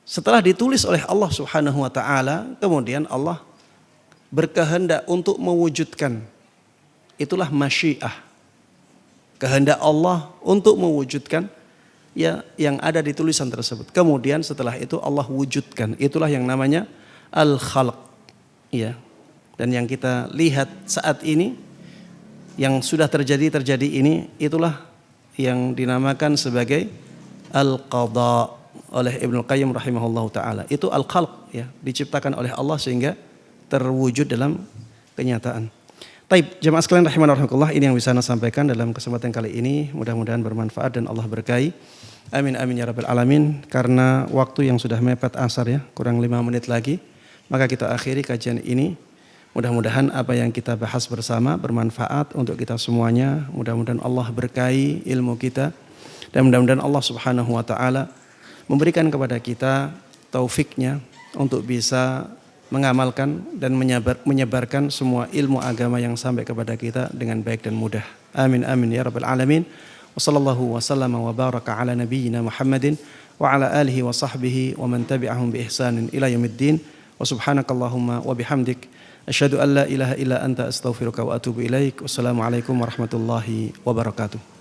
Setelah ditulis oleh Allah Subhanahu wa ta'ala, kemudian Allah berkehendak untuk mewujudkan. Itulah masyiah. Kehendak Allah untuk mewujudkan, ya, yang ada di tulisan tersebut. Kemudian setelah itu Allah wujudkan. Itulah yang namanya al-khalq, ya. Dan yang kita lihat saat ini, yang sudah terjadi ini, itulah yang dinamakan sebagai al-qadha oleh Ibnu Qayyim rahimahullahu taala. Itu al-khalq, ya, diciptakan oleh Allah sehingga terwujud dalam kenyataan. Taib, jemaah sekalian rahimanallah, ini yang bisa saya sampaikan dalam kesempatan kali ini. Mudah-mudahan bermanfaat dan Allah berkahi. Amin amin ya rabbal alamin. Karena waktu yang sudah mepet asar, ya, kurang 5 menit lagi, maka kita akhiri kajian ini. Mudah-mudahan apa yang kita bahas bersama bermanfaat untuk kita semuanya. Mudah-mudahan Allah berkahi ilmu kita dan mudah-mudahan Allah Subhanahu wa taala memberikan kepada kita taufiknya untuk bisa mengamalkan dan menyebarkan semua ilmu agama yang sampai kepada kita dengan baik dan mudah. Amin amin ya rabbal alamin. Wassallallahu wasallam wa baraka ala nabiyyina Muhammadin wa ala alihi wa sahbihi wa man tabi'ahum bi ihsanin ila yaumiddin. Wa subhanakallahumma wa bihamdik asyhadu an la ilaha illa anta astaghfiruka wa atubu ilaik. Wassalamualaikum warahmatullahi wabarakatuh.